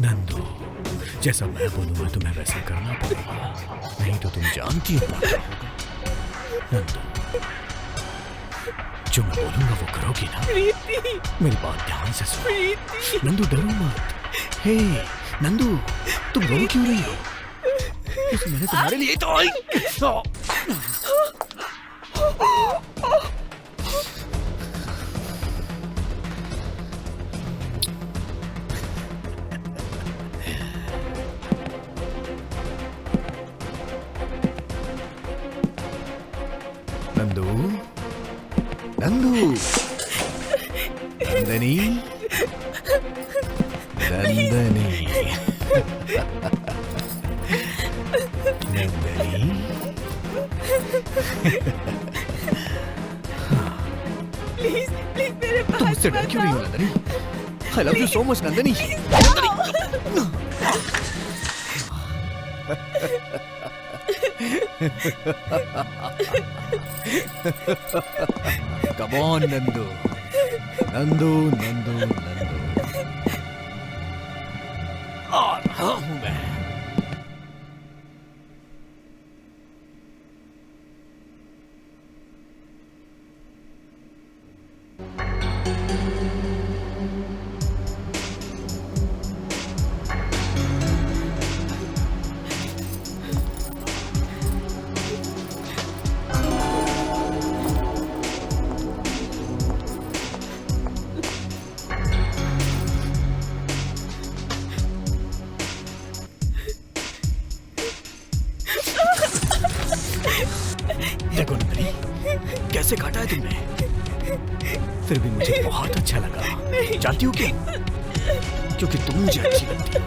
नंदू, जैसा मैं बोलूंगा तुम्हें वैसा करना पड़ेगा, नहीं तो तुम जानती हो क्या होगा। नंदू, जो मैं बोलूंगा वो करोगी ना? मेरी बात ध्यान से सुनो। नंदू डरो मत। हे नंदू, तुम रो क्यों रही हो? मैंने तुम्हारे लिए तो नंदू, नंदू, नंदनी, नंदनी, नंदनी। प्लीज प्लीज मेरे पास तुम मुझसे डर क्यों रही हो Nandini? I love you so much Nandini. Come on Nandu, Nandu, Nandu, Nandu. आ रहा हूं मैं। देखो नंदनी, कैसे काटा है तुमने? फिर भी मुझे बहुत अच्छा लगा। जानती हो क्यों? क्योंकि तुम मुझे अच्छी लगती हो।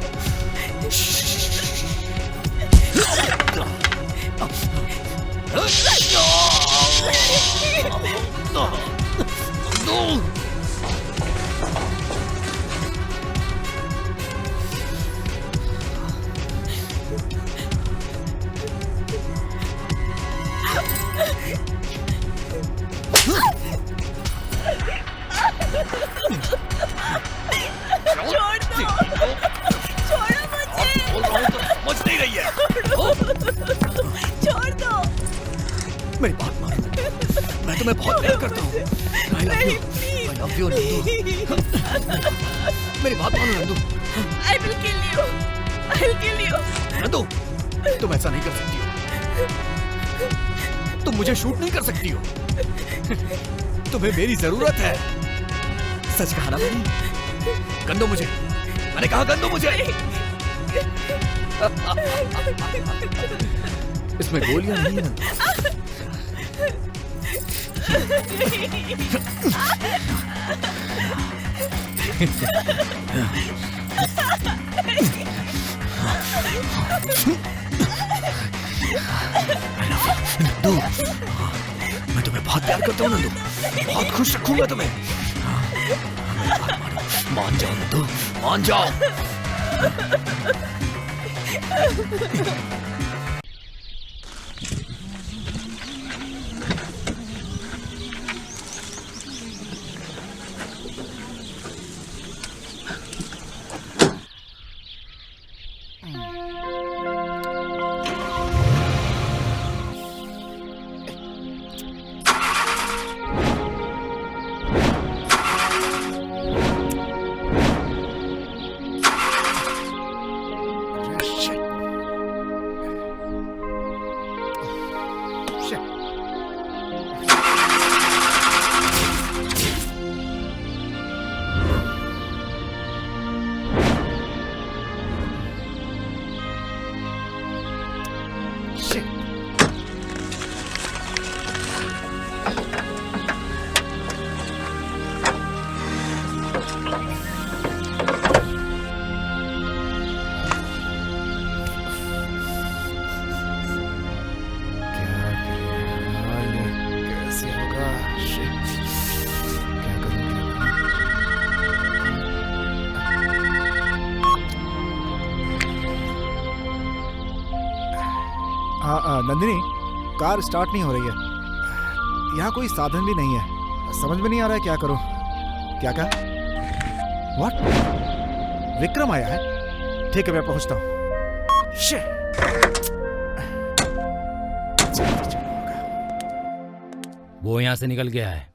मेरी बात मानो, मैं तुम्हें बहुत प्यार करता हूँ। I love you Nandu. मेरी बात मानो Nandu. I will kill you. Nandu, तुम ऐसा नहीं कर सकती हो। तुम मुझे शूट नहीं कर सकती हो। तुम्हें मेरी जरूरत है। सच कहा ना मैंने? गंदो मुझे। मैंने कहा गंदो मुझे। इसमें गोलियां नहीं है नंदू। नंदू, मैं तुम्हें बहुत प्यार करता हूँ नंदू। बहुत खुश रखूंगा तुम्हें। मान जाओ नंदू, मान जाओ। नंदिनी, कार स्टार्ट नहीं हो रही है। यहाँ कोई साधन भी नहीं है। समझ में नहीं आ रहा है क्या करूं। क्या कहा? व्हाट? विक्रम आया है? ठीक है, मैं पहुंचता हूँ। वो यहाँ से निकल गया है।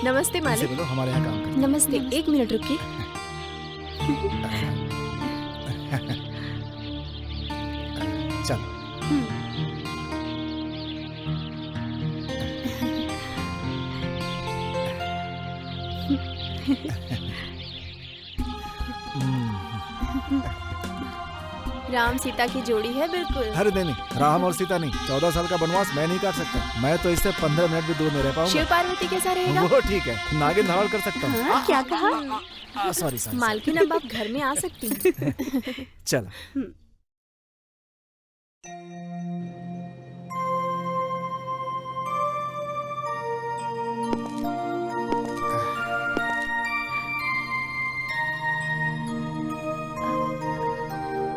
नमस्ते इनसे मालिक। बोलो हमारे यहाँ काम करें। नमस्ते, एक मिनट रुकिए। चल। राम सीता की जोड़ी है बिल्कुल। अरे नहीं, राम और सीता नहीं, 14 साल का वनवास मैं नहीं काट सकता। मैं तो इससे 15 मिनट भी दूर नहीं रह शिव पाऊंगा। पार्वती कैसा रहेगा? वो ठीक है, नागिन धावल कर सकता हूँ। हाँ, क्या कहा? Sorry sorry. मालकिन, अब आप घर में आ सकती हैं। चल।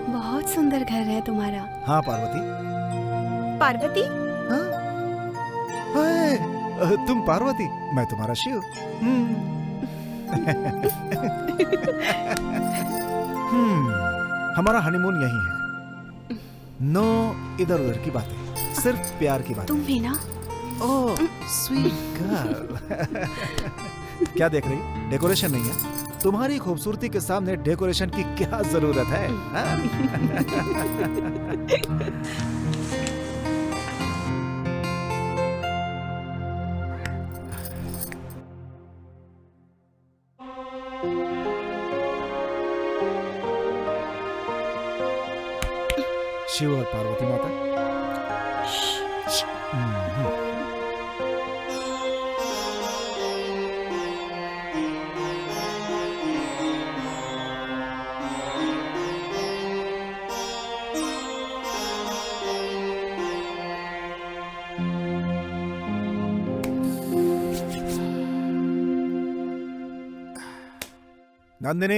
बहुत सुंदर घर है तुम्हारा। हाँ पार्वती। पार्वती? हाँ? हाय, तुम पार्वती, मैं तुम्हारा शिव। हमारा हनीमून यही है। नो इधर उधर की बातें, सिर्फ प्यार की बातें। तुम भी ना? Oh sweet girl. क्या देख रही? डेकोरेशन नहीं है? तुम्हारी खूबसूरती के सामने डेकोरेशन की क्या जरूरत है? शिव और पार्वती माता। नंदिनी,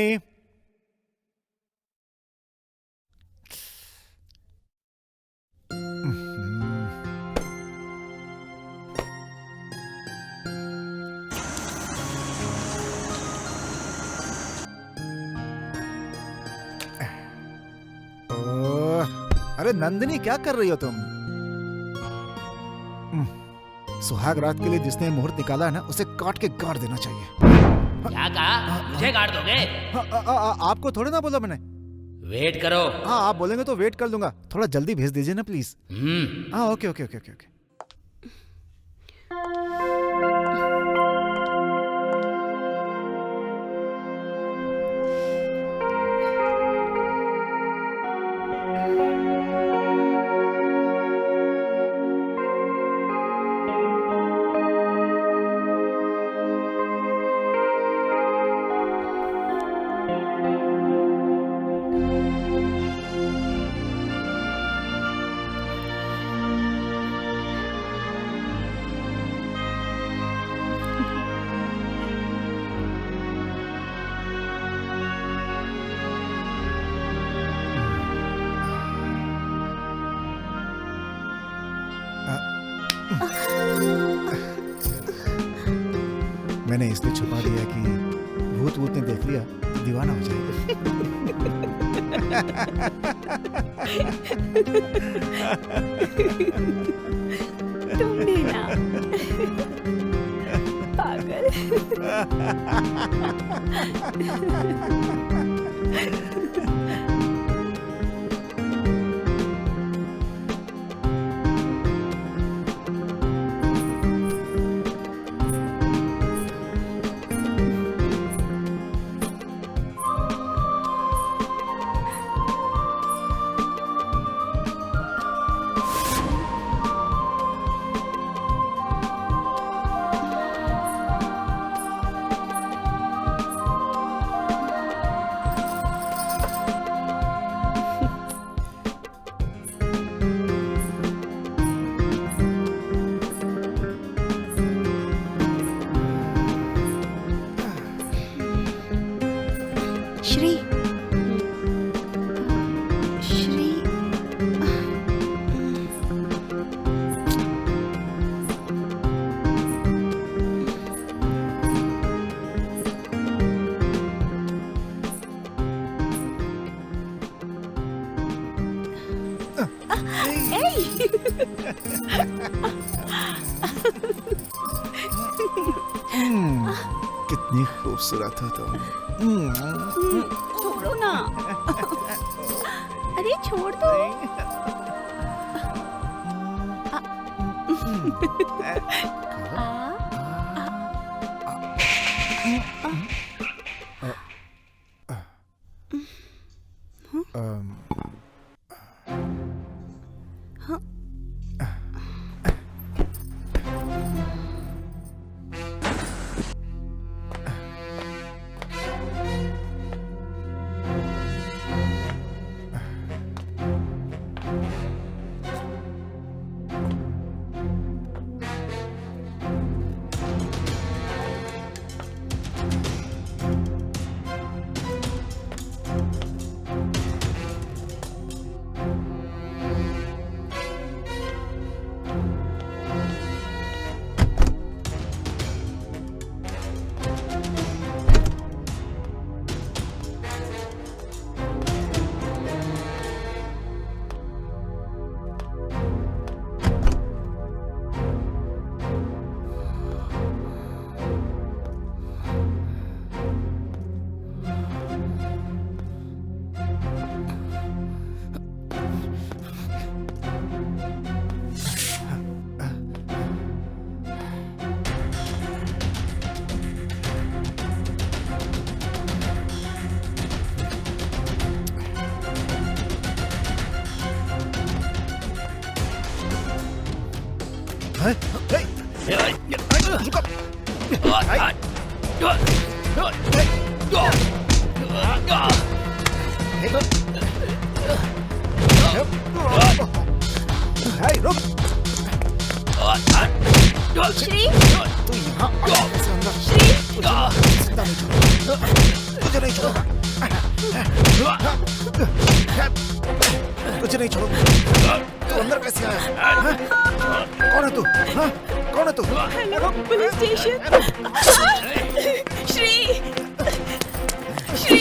अरे नंदिनी, क्या कर रही हो तुम? सुहाग रात के लिए जिसने मुहूर्त निकाला है ना, उसे काट के गाड़ देना चाहिए। क्या कहा? मुझे गाड़ दोगे? आपको थोड़ी ना बोला मैंने। वेट करो। हाँ, आप बोलेंगे तो वेट कर लूंगा। थोड़ा जल्दी भेज दीजिए ना प्लीज। हाँ, okay okay okay okay okay. मैंने इसलिए छुपा दिया कि भूत वूत ने देख लिया तो दीवाना हो जाएगा। तुम भी ना पागल। श्री श्री कितनी खूबसूरत हो तुम। छोड़ो ना। अरे छोड़ दो। श्री तू यहाँ कैसे अंदर? तुझे नहीं छोड़ूंगा। तुझे नहीं छोड़ूंगा। तू अंदर कैसे आया? हाँ? कौन है तू? हाँ? कौन है तू? Hello police station. Shri Shri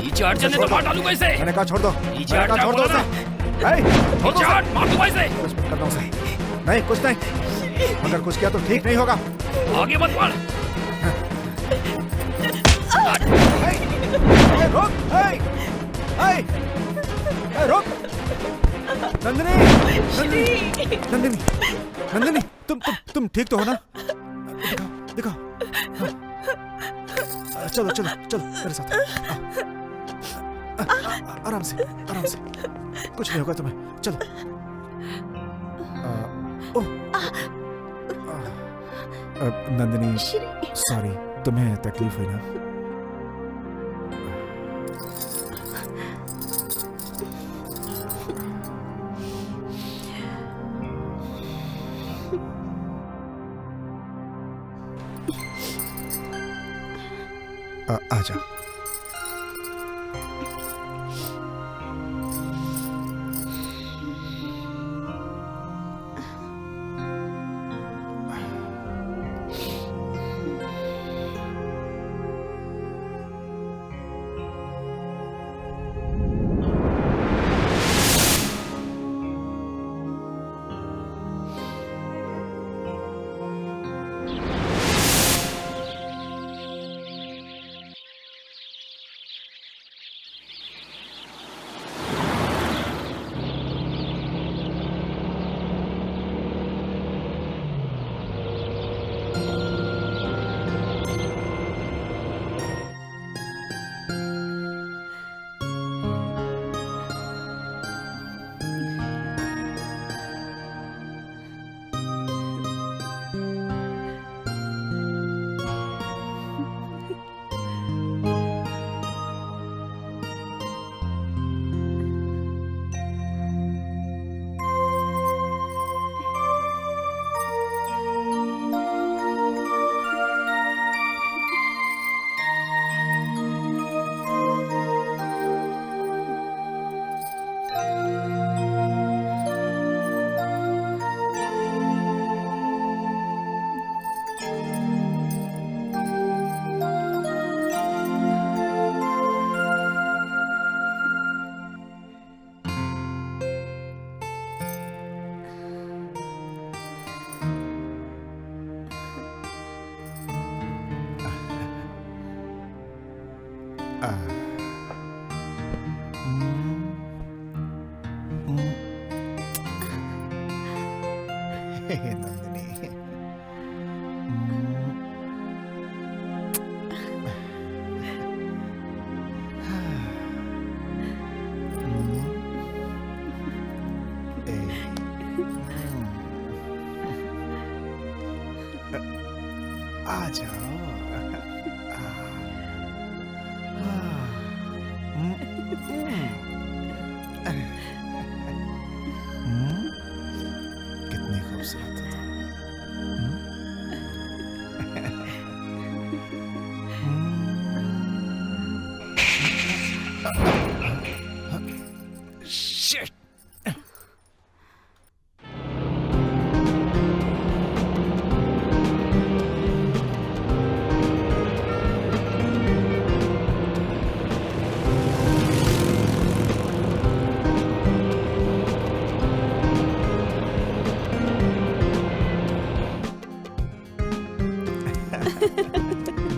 ये चार्जर ने तो मार डालूंगा इसे। मैंने कहा छोड़ दो। नीचे मैंने कहा छोड़ दो उसे। छोड़ दो उसे। मार दूंगा इसे। कुछ मत करना उसे। नहीं कुछ नहीं। अगर कुछ किया तो ठीक नहीं होगा। आगे मत बढ़। रोक! रोक! नंदिनी! नंदिनी! नंदिनी! तुम ठीक तो हो ना? दिखाओ। हाँ। चलो मेरे साथ। आराम से। कुछ नहीं होगा तुम्हें। चलो। नंदिनी, सॉरी, तुम्हें तकलीफ हुई ना? आजा। आ, नंदिनी आ जाओ कितनी खूबसूरत हो तुम। शिट।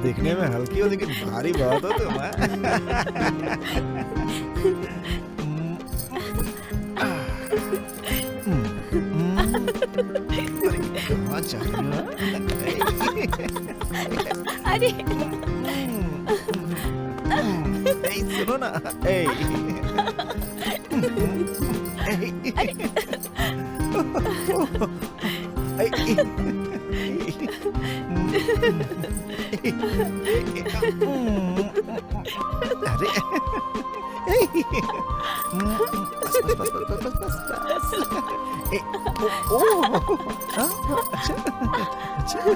दिखने में हल्की हो लेकिन भारी बहुत हो तुम। कहाँ जा रही हो? अरे ए, सुनो ना। ए, अरे बस बस बस बस बस बस बस। अच्छा अच्छा।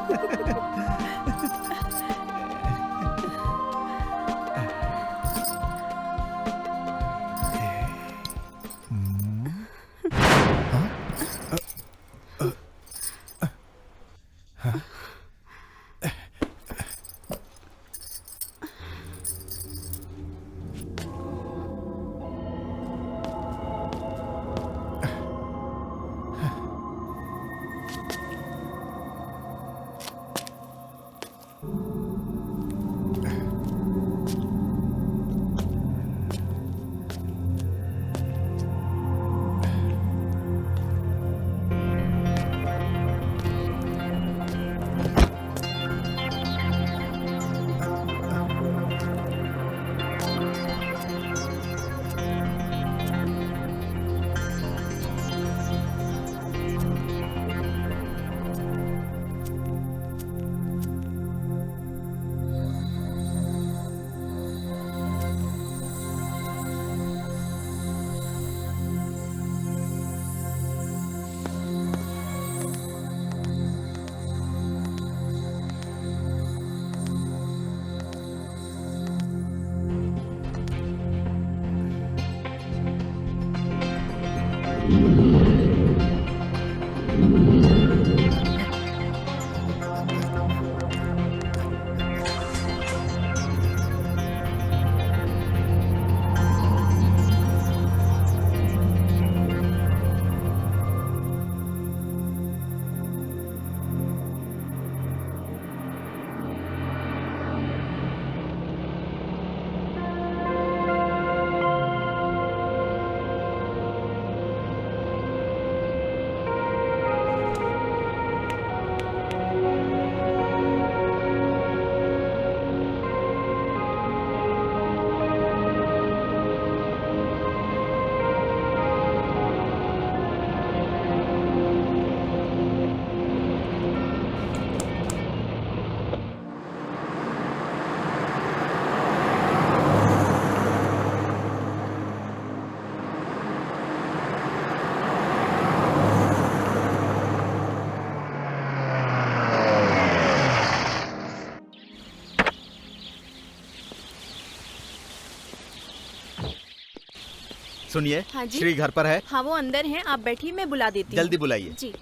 सुनिए, हाँ जी? श्री घर पर है? हाँ वो अंदर हैं, आप बैठिए, मैं बुला देती हूँ। जल्दी बुलाइए। जी।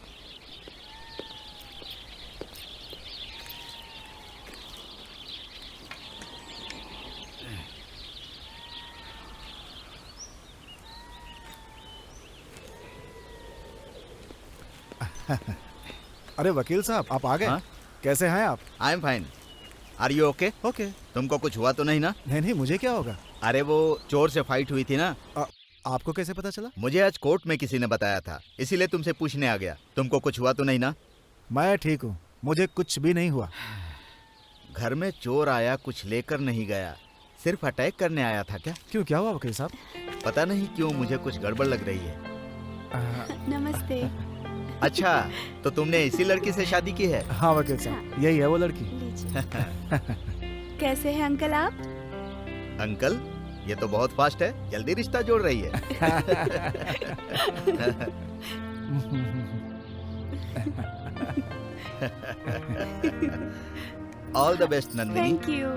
अरे वकील साहब, आप आ गए? हाँ? कैसे हैं आप? I am fine. Are you okay? Okay. तुमको कुछ हुआ तो नहीं ना? नहीं नहीं, मुझे क्या होगा? अरे वो चोर से फाइट हुई थी ना। आपको कैसे पता चला? मुझे आज कोर्ट में किसी ने बताया था, इसीलिए तुमसे पूछने आ गया। तुमको कुछ हुआ तो नहीं ना? मैं ठीक हूँ, मुझे कुछ भी नहीं हुआ। घर में चोर आया, कुछ लेकर नहीं गया, सिर्फ अटैक करने आया था क्या? क्यों, क्या हुआ वकील साहब? पता नहीं क्यों मुझे कुछ गड़बड़ लग रही है। नमस्ते। अच्छा, तो तुमने इसी लड़की से शादी की है? हाँ वकील साहब, यही है वो लड़की। लीजिए। कैसे हैं अंकल आप? अंकल, ये तो बहुत फास्ट है, जल्दी रिश्ता जोड़ रही है। All the best Nandini. Thank you.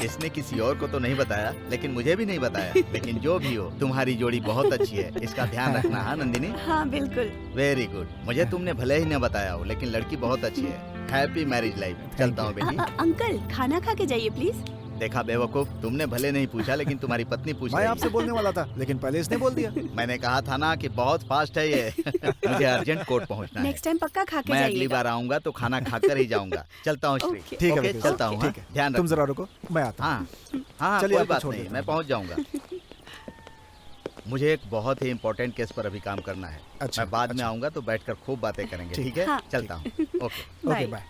इसने किसी और को तो नहीं बताया, लेकिन मुझे भी नहीं बताया। लेकिन जो भी हो, तुम्हारी जोड़ी बहुत अच्छी है, इसका ध्यान रखना। हाँ नंदिनी? हाँ बिल्कुल। Very good. मुझे तुमने भले ही न बताया हो, लेकिन लड़की बहुत अच्छी है। Happy marriage life. चलता हूँ बेटी। अंकल खाना खा के जाइए प्लीज। देखा बेवकूफ, तुमने भले नहीं पूछा, लेकिन तुम्हारी पत्नी पूछ मैं रही आपसे है। बोलने वाला था, लेकिन पहले इसने बोल दिया। मैंने कहा था ना कि बहुत फास्ट है ये। मुझे अर्जेंट कोर्ट पहुंचना है। नेक्स्ट टाइम पक्का खा के मैं जाइएगा। अगली बार आऊंगा तो खाना खाकर ही जाऊंगा। चलता हूँ श्री। Okay. ठीक है ओके, वकील चलता साहब, हूँ। ठीक हाँ, है, ध्यान तुम रखना। जरा रुको, मैं आता हूँ। हाँ हाँ, चलिए, कोई आपको बात छोड़ नहीं, देता मैं हूँ। पहुंच जाऊंगा। मुझे एक बहुत ही इम्पोर्टेंट केस पर अभी काम करना है। अच्छा, मैं बाद में अच्छा। आऊंगा तो बैठकर खूब बातें करेंगे। ठीक। ठीक है? हाँ। चलता हूँ। ओके। Okay bye. बाय।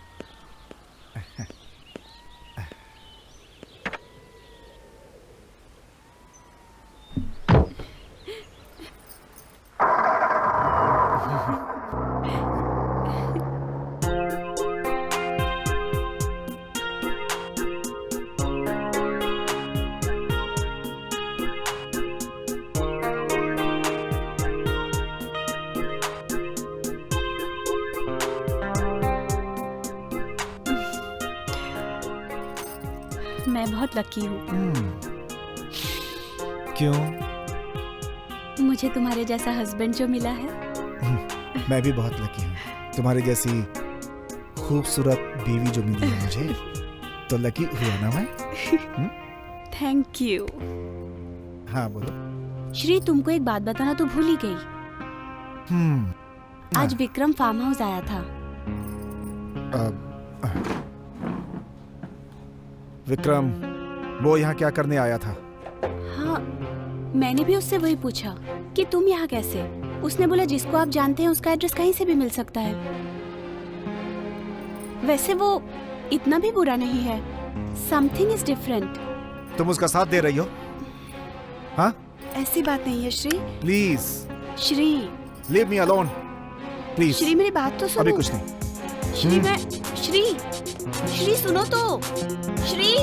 मैं बहुत लकी हूँ। क्यों? मुझे तुम्हारे जैसा हस्बैंड जो मिला है। मैं भी बहुत लकी हूँ, तुम्हारी जैसी खूबसूरत बीवी जो मिली है मुझे, तो लकी हुआ ना मैं। Thank you. हाँ बोलो। श्री तुमको एक बात बताना तो भूल ही गई। आज विक्रम फार्म हाउस आया था। विक्रम, वो यहाँ क्या करने आया था? हाँ, मैंने भी उससे वही पूछा कि तुम यहाँ कैसे। उसने बोला जिसको आप जानते हैं उसका एड्रेस कहीं से भी मिल सकता है। वैसे वो इतना भी बुरा नहीं है। Something is different. तुम उसका साथ दे रही हो? हाँ? ऐसी बात नहीं है Shri. Please Shri leave me alone, please. Shri मेरी बात तो सुनो। अभी कुछ नहीं। श्री मैं श्री श्री सुनो तो। श्री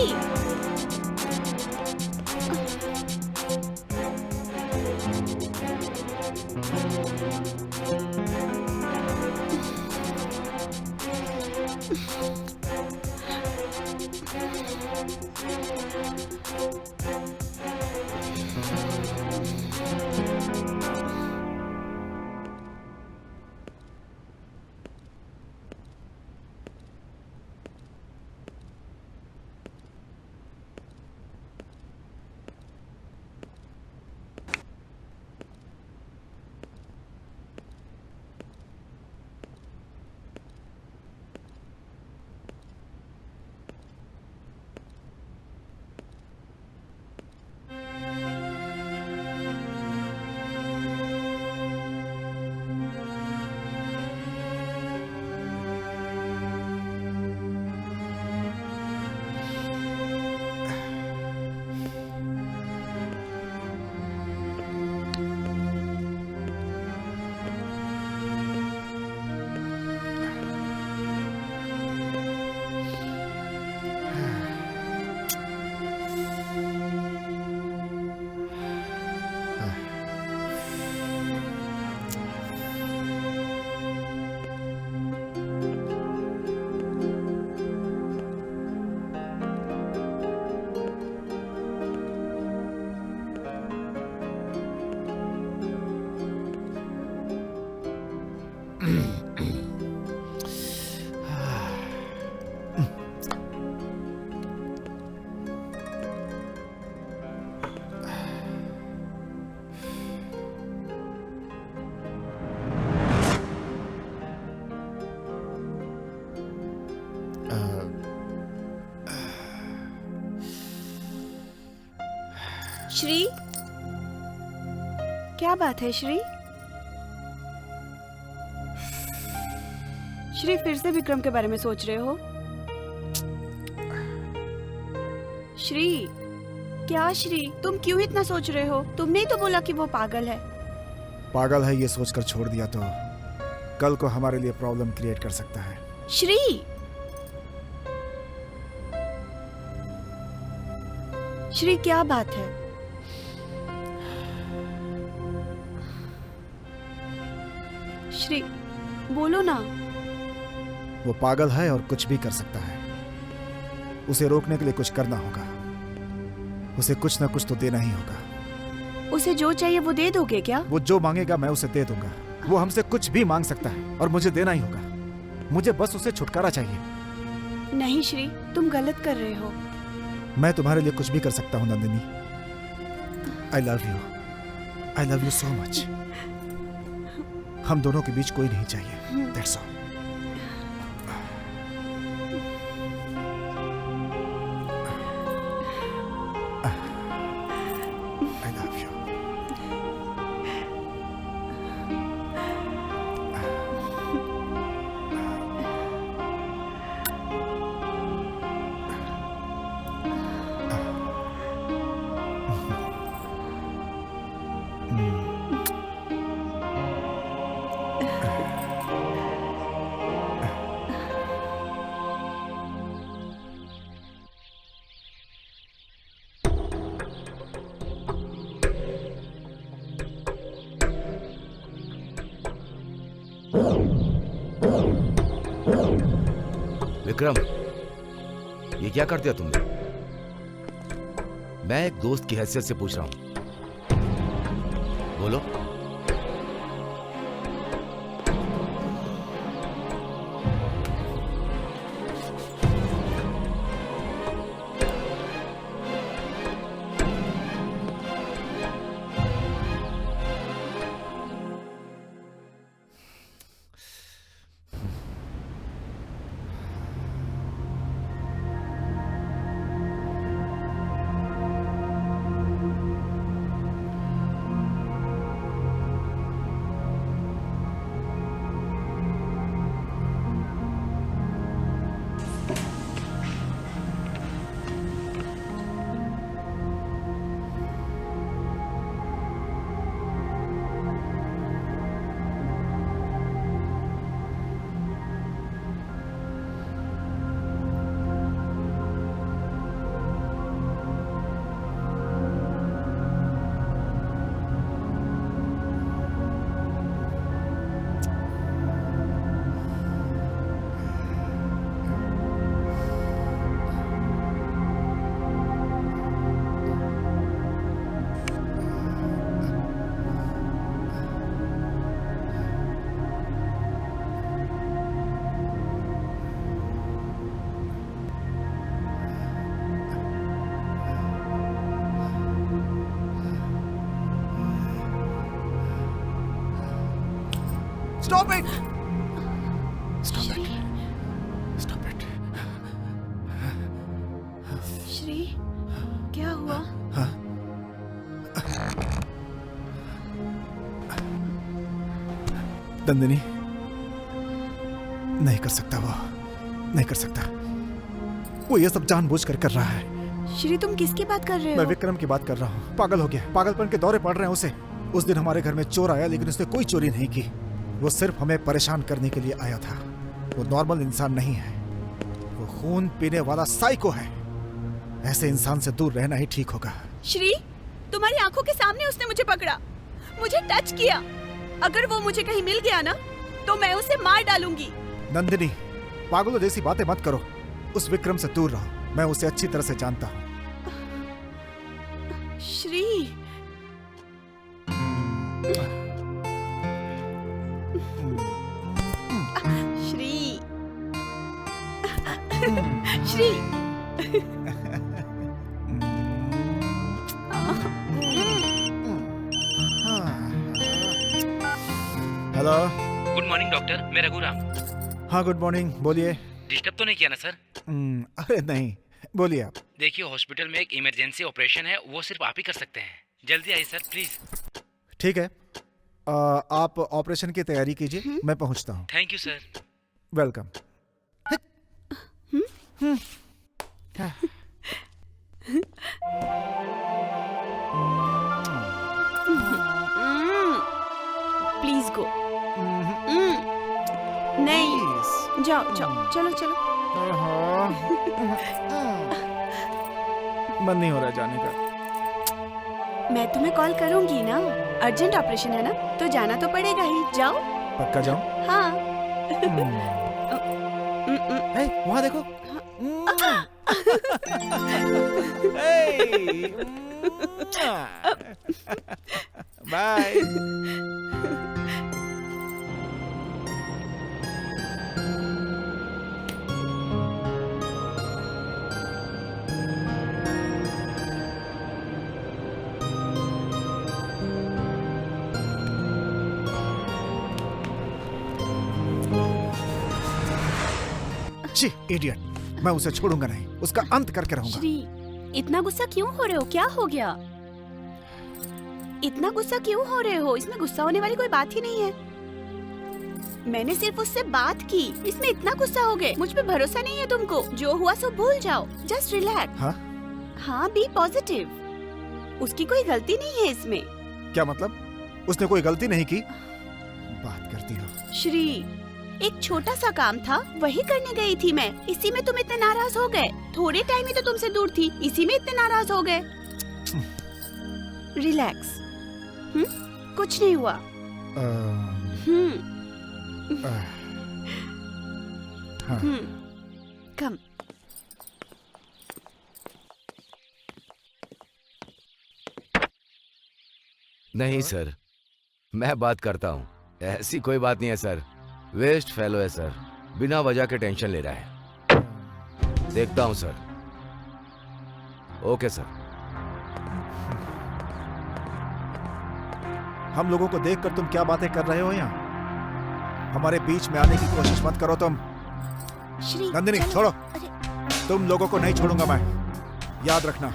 श्री, क्या बात है श्री? श्री, फिर से विक्रम के बारे में सोच रहे हो? श्री, क्या श्री, तुम क्यों इतना सोच रहे हो? तुमने ही तो बोला कि वो पागल है। पागल है ये सोचकर छोड़ दिया तो कल को हमारे लिए प्रॉब्लम क्रिएट कर सकता है। श्री, श्री क्या बात है? श्री बोलो ना। वो पागल है और कुछ भी कर सकता है। उसे रोकने के लिए कुछ करना होगा। उसे कुछ ना कुछ तो देना ही होगा। उसे जो चाहिए वो दे दोगे क्या? वो जो मांगेगा मैं उसे दे दूंगा। वो हमसे कुछ भी मांग सकता है और मुझे देना ही होगा। मुझे बस उसे छुटकारा चाहिए। नहीं श्री, तुम गलत कर रहे हो। मैं तुम्हारे लिए कुछ भी कर सकता हूँ Nandini. I love you. I love you so much. हम दोनों के बीच कोई नहीं चाहिए। That's all. I love you. Vikram, ये क्या कर दिया तुमने? मैं एक दोस्त की हैसियत से पूछ रहा हूं, बोलो। Stop it! Stop it! Stop it! Shri, क्या हुआ? नंदिनी, नहीं कर सकता वो। नहीं कर सकता। वो ये सब जानबूझकर कर रहा है। श्री, तुम किसकी बात कर रहे मैं हो? विक्रम की बात कर रहा हूँ। पागल हो गया। पागलपन के दौरे पड़ रहे हैं उसे। उस दिन हमारे घर में चोर आया लेकिन उसने कोई चोरी नहीं की। वो सिर्फ हमें परेशान करने के लिए आया था। वो नॉर्मल इंसान नहीं है। वो खून पीने वाला साइको है। ऐसे इंसान से दूर रहना ही ठीक होगा। श्री, तुम्हारी आंखों के सामने उसने मुझे पकड़ा, मुझे टच किया। अगर वो मुझे कहीं मिल गया ना तो मैं उसे मार डालूंगी। नंदिनी, पागलों जैसी बातें मत करो। उस विक्रम से दूर रहो। मैं उसे अच्छी तरह से जानता हूँ। Shri, Shri, Shri. Hello. Good morning doctor, मैं रघुराम। हाँ, गुड मॉर्निंग। बोलिए। डिस्टर्ब तो नहीं किया ना सर? अरे नहीं, बोलिए आप। देखिए हॉस्पिटल में एक इमरजेंसी ऑपरेशन है, वो सिर्फ आप ही कर सकते हैं। जल्दी आइए सर प्लीज। ठीक है, आप ऑपरेशन की तैयारी कीजिए, मैं पहुंचता हूँ। Thank you sir. Welcome. Please go. नहीं, जाओ जाओ, चलो चलो। मन नहीं हो रहा जाने का। मैं तुम्हें कॉल करूंगी ना, अर्जेंट ऑपरेशन है ना, तो जाना तो पड़ेगा ही। जाओ। पक्का जाऊं? हाँ। वहाँ देखो। बाय। छी, इडियट। मैं उसे छोड़ूंगा नहीं, उसका अंत करके रहूंगा। श्री, इतना गुस्सा क्यों हो रहे हो? क्या हो गया? इतना गुस्सा क्यों हो रहे हो? इसमें गुस्सा होने वाली कोई बात ही नहीं है। मैंने सिर्फ उससे बात की, इसमें इतना गुस्सा हो गए? मुझ पे भरोसा नहीं है तुमको? जो हुआ सो भूल जाओ, जस्ट रिलैक्स। हाँ, बी पॉजिटिव। उसकी कोई गलती नहीं है इसमें। क्या मतलब? उसने कोई गलती नहीं की? बात करती हो। श्री, एक छोटा सा काम था, वही करने गई थी मैं, इसी में तुम इतने नाराज हो गए। थोड़े टाइम ही तो तुमसे दूर थी, इसी में इतने नाराज हो गए। रिलैक्स। कुछ नहीं हुआ। कम। नहीं सर, मैं बात करता हूँ। ऐसी कोई बात नहीं है सर। वेस्ट फेलो है सर, बिना वजह के टेंशन ले रहा है। देखता हूँ सर। Okay sir. हम लोगों को देखकर तुम क्या बातें कर रहे हो यहाँ? हमारे बीच में आने की कोशिश मत करो तुम। श्री, नंदिनी, चलो। छोड़ो। अरे, तुम लोगों को नहीं छोड़ूंगा मैं, याद रखना।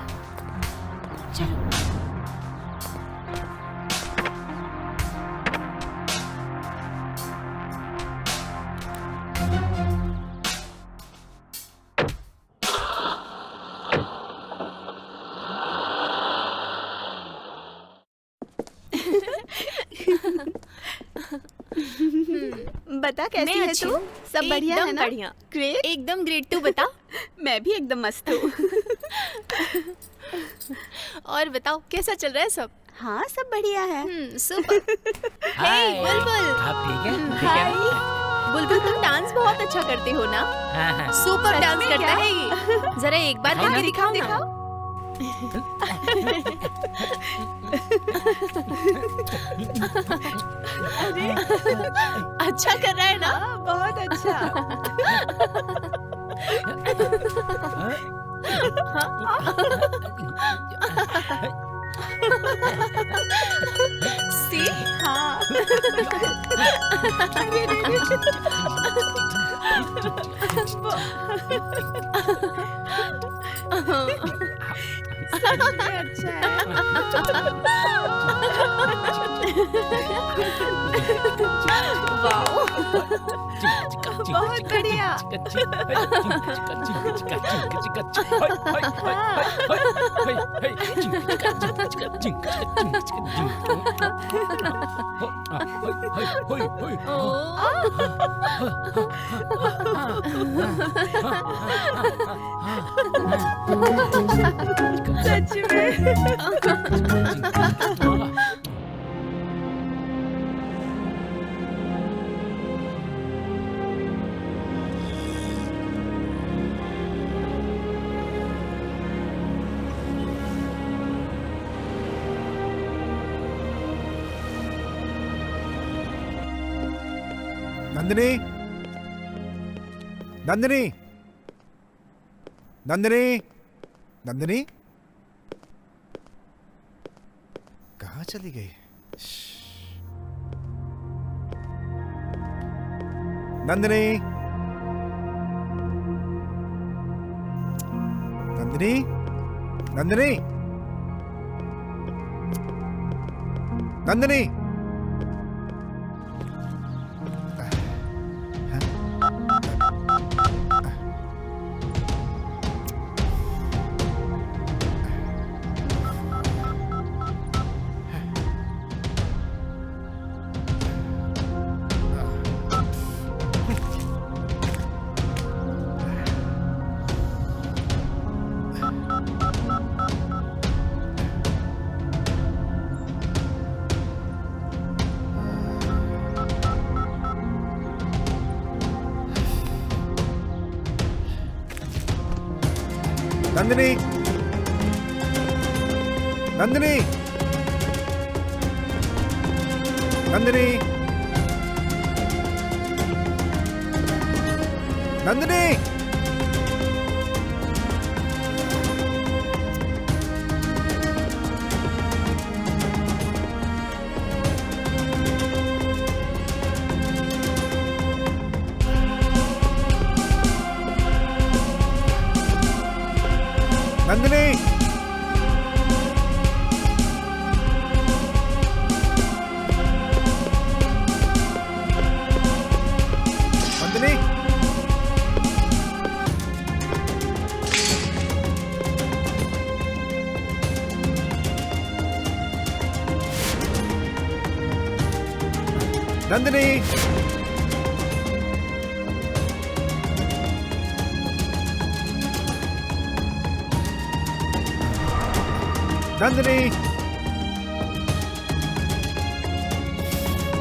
चलो। बता कैसी है तू? सब बढ़िया है ना? बढ़िया, ग्रेट, एकदम ग्रेट। तू बता। मैं भी एकदम मस्त हूँ। और बताओ कैसा चल रहा है सब? हाँ, सब बढ़िया है। सुपर। हे बुलबुल। आप ठीक है? हाय बुलबुल, तुम डांस बहुत अच्छा करते हो ना? हाँ। सुपर सच डांस में करता क्या? है ये। जरा एक बार करके दिखाओ ना। अच्छा कर रहा है ना? बहुत अच्छा। सी हाँ। सच में अच्छा है। वाओ, बहुत बढ़िया। सच में। नंदिनी, नंदिनी, नंदिनी, नंदिनी, कहाँ चली गई? नंदिनी, नंदिनी। नंदिनी, नंदिनी, नंदिनी। नंदिनी, नंदिनी, नंदिनी, नंदिनी। नंदिनी, नंदिनी, नंदिनी, नंदिनी,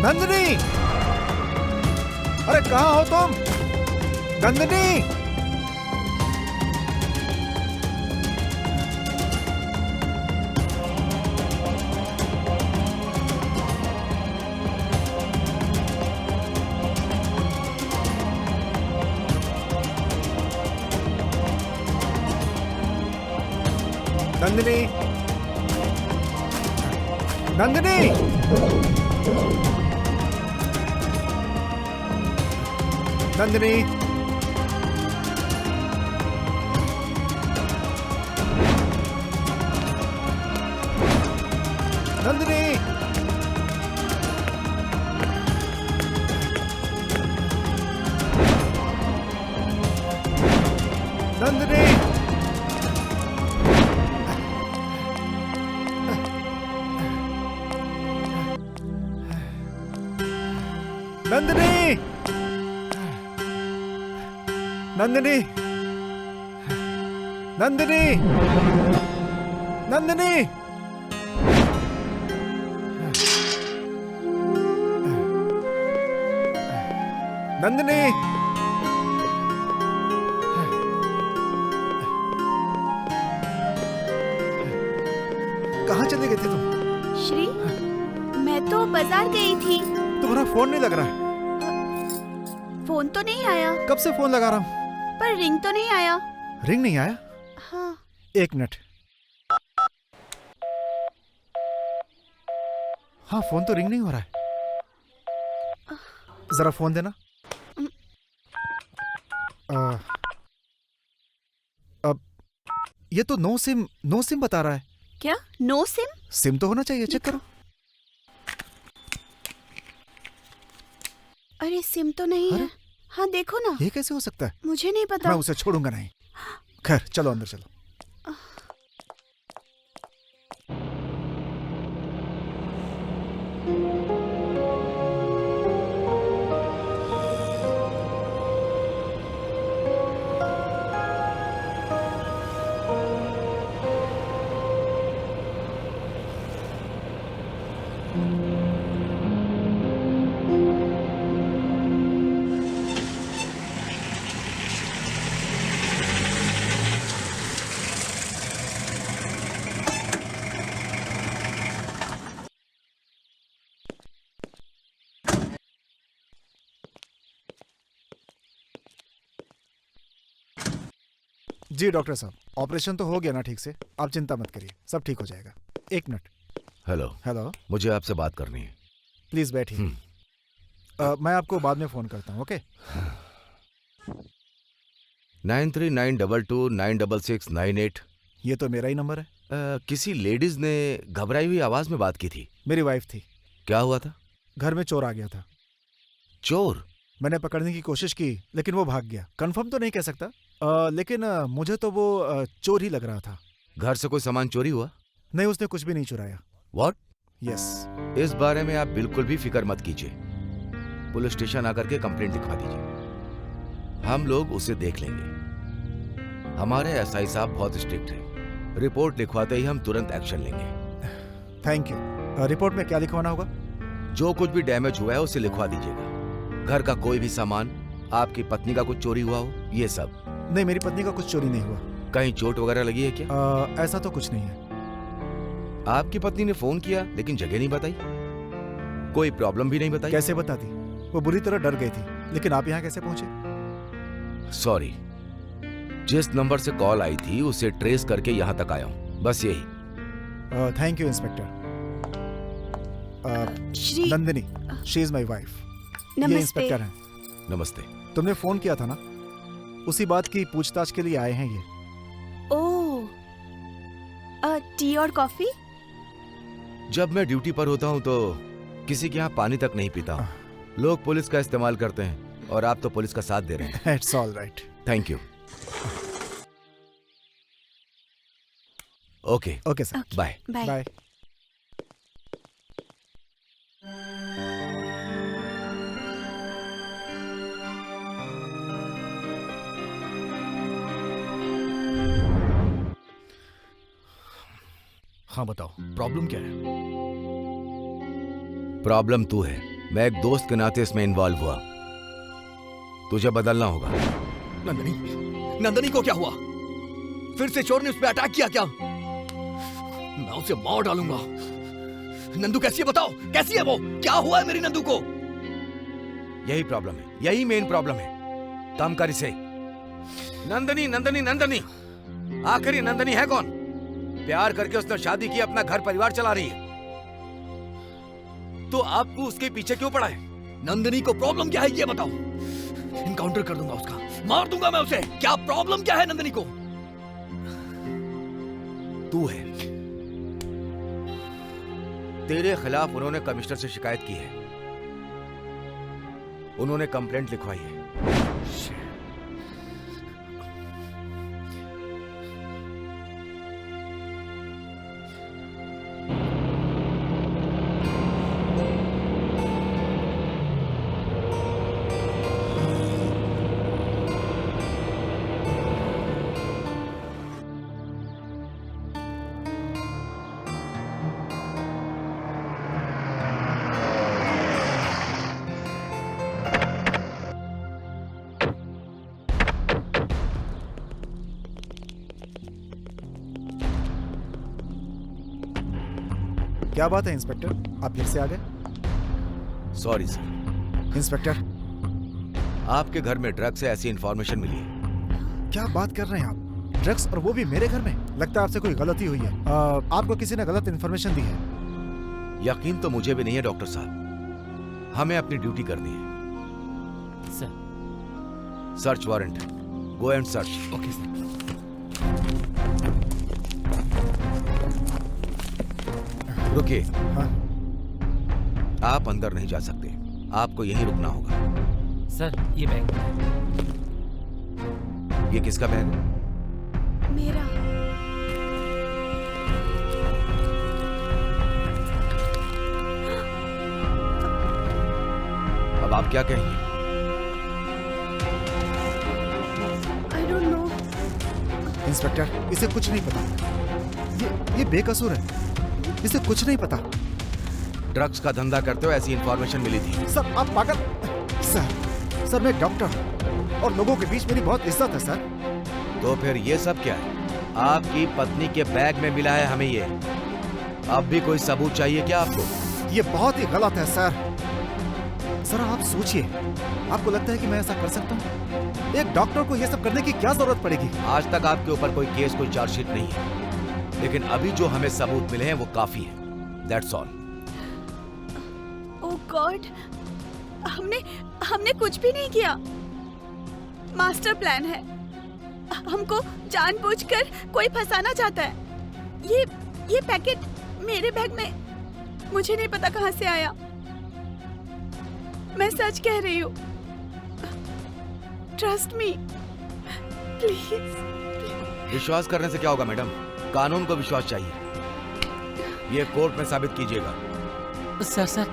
नंदिनी, अरे कहाँ हो तुम? नंदिनी, नंदिनी, नंदिनी, नंदिनी, नंदिनी, नंदिनी, नंदिनी, नंदिनी, नंदिनी, नंदिनी, नंदिनी, कहाँ चले गए थे तुम? श्री, मैं तो बाजार गई थी। तुम्हारा फोन नहीं लग रहा है। फोन तो नहीं आया। कब से फोन लगा रहा हूँ, पर रिंग तो नहीं आया। रिंग नहीं आया। हाँ। एक मिनट। हाँ, फोन तो रिंग नहीं हो रहा है। जरा फोन देना। अब ये तो नो सिम बता रहा है। क्या नो सिम? सिम तो होना चाहिए, चेक करो। अरे सिम तो नहीं है। हाँ देखो ना। ये कैसे हो सकता है? मुझे नहीं पता। मैं उसे छोड़ूंगा नहीं। खैर चलो अंदर चलो। जी डॉक्टर साहब, ऑपरेशन तो हो गया ना ठीक से, आप चिंता मत करिए, सब ठीक हो जाएगा। एक मिनट। हेलो। हेलो, मुझे आपसे बात करनी है। प्लीज बैठिए। मैं आपको बाद में फोन करता हूँ। ओके। 9392296698 ये तो मेरा ही नंबर है। किसी लेडीज ने घबराई हुई आवाज में बात की थी। मेरी वाइफ थी। क्या हुआ था? घर में चोर आ गया था। चोर? मैंने पकड़ने की कोशिश की लेकिन वो भाग गया। कंफर्म तो नहीं कह सकता, लेकिन मुझे तो वो चोर ही लग रहा था। घर से कोई सामान चोरी हुआ? नहीं, उसने कुछ भी नहीं चुराया। व्हाट? यस। इस बारे में आप बिल्कुल भी फिक्र मत कीजिए। पुलिस स्टेशन आकर के कंप्लेंट लिखवा दीजिए, हम लोग उसे देख लेंगे। हमारे एसआई साहब बहुत स्ट्रिक्ट हैं। रिपोर्ट लिखवाते ही हम तुरंत एक्शन लेंगे। Thank you. रिपोर्ट में क्या लिखवाना होगा? जो कुछ भी डैमेज हुआ है उसे लिखवा दीजिएगा। घर का कोई भी सामान, आपकी पत्नी का कुछ चोरी हुआ हो, ये सब। नहीं, मेरी पत्नी का कुछ चोरी नहीं हुआ। कहीं चोट वगैरह लगी है क्या? ऐसा तो कुछ नहीं है। आपकी पत्नी ने फोन किया लेकिन जगह नहीं बताई, कोई प्रॉब्लम भी नहीं बताई। कैसे बताती? वो बुरी तरह डर गई थी। लेकिन आप यहाँ कैसे पहुंचे? सॉरी, जिस नंबर से कॉल आई थी उसे ट्रेस करके यहाँ तक आया हूँ, बस यही। Thank you inspector. Shri Nandini, she is my wife. ये नमस्ते। इंस्पेक्टर हैं। नमस्ते। तुमने फोन किया था ना, उसी बात की पूछताछ के लिए आए हैं ये। ओह, टी और कॉफी? जब मैं ड्यूटी पर होता हूँ तो किसी के यहाँ पानी तक नहीं पीता हूँ। लोग पुलिस का इस्तेमाल करते हैं और आप तो पुलिस का साथ दे रहे हैं। It's all right. Thank you. Okay okay sir, bye. Bye. Bye. हाँ बताओ, प्रॉब्लम क्या है? प्रॉब्लम तू है। मैं एक दोस्त के नाते इसमें इन्वॉल्व हुआ, तुझे बदलना होगा। नंदनी, नंदनी को क्या हुआ? फिर से चोर ने उस पर अटैक किया क्या? मैं उसे मार डालूंगा। नंदू कैसी है बताओ, कैसी है वो? क्या हुआ है मेरी नंदू को? यही प्रॉब्लम है, यही मेन प्रॉब्लम है। कम कर इसे। नंदनी, नंदनी, नंदनी, आखिर ये नंदनी है कौन? प्यार करके उसने शादी की, अपना घर परिवार चला रही है, तो आपको उसके पीछे क्यों पड़ा है? नंदनी को प्रॉब्लम क्या है ये बताओ। इनकाउंटर कर दूंगा उसका, मार दूंगा मैं उसे। क्या प्रॉब्लम क्या है नंदनी को? तू है। तेरे खिलाफ उन्होंने कमिश्नर से शिकायत की है, उन्होंने कंप्लेंट लिखवाई है। क्या बात है इंस्पेक्टर, आप फिर से आ गए? Sorry sir. इंस्पेक्टर, आपके घर में ड्रग्स से ऐसी इंफॉर्मेशन मिली है। क्या बात कर रहे हैं आप? ड्रग्स, और वो भी मेरे घर में? लगता है आपसे कोई गलती हुई है। आपको किसी ने गलत इन्फॉर्मेशन दी है। यकीन तो मुझे भी नहीं है डॉक्टर साहब, हमें अपनी ड्यूटी करनी है। Sir, search warrant, go and search. Okay sir. रुकिए। हाँ? आप अंदर नहीं जा सकते, आपको यहीं रुकना होगा। सर, ये बैग ये किसका बैग है? मेरा। अब आप क्या कहेंगे? I don't know. इंस्पेक्टर, इसे कुछ नहीं पता। ये बेकसूर है, इसे कुछ नहीं पता। ड्रग्स का धंधा करते हो ऐसी इंफॉर्मेशन मिली थी। सर, आप पागल। सर मैं डॉक्टर हूँ और लोगों के बीच मेरी बहुत इज्जत है सर। तो फिर ये सब क्या है? आपकी पत्नी के बैग में मिला है हमें ये। अब भी कोई सबूत चाहिए क्या आपको? ये बहुत ही गलत है सर। सर आप सोचिए, आपको लगता है कि मैं ऐसा कर सकता हूँ? एक डॉक्टर को ये सब करने की क्या जरूरत पड़ेगी? आज तक आपके ऊपर कोई केस, कोई चार्जशीट नहीं है, लेकिन अभी जो हमें सबूत मिले हैं वो काफी है। That's all. ओह गॉड, हमने कुछ भी नहीं किया। मास्टर प्लान है। हमको जानबूझकर कोई फंसाना चाहता है। ये पैकेट मेरे बैग में, मुझे नहीं पता कहाँ से आया। मैं सच कह रही हूँ, ट्रस्ट मी प्लीज। विश्वास करने से क्या होगा मैडम? कानून को विश्वास चाहिए। ये कोर्ट में साबित कीजिएगा। सर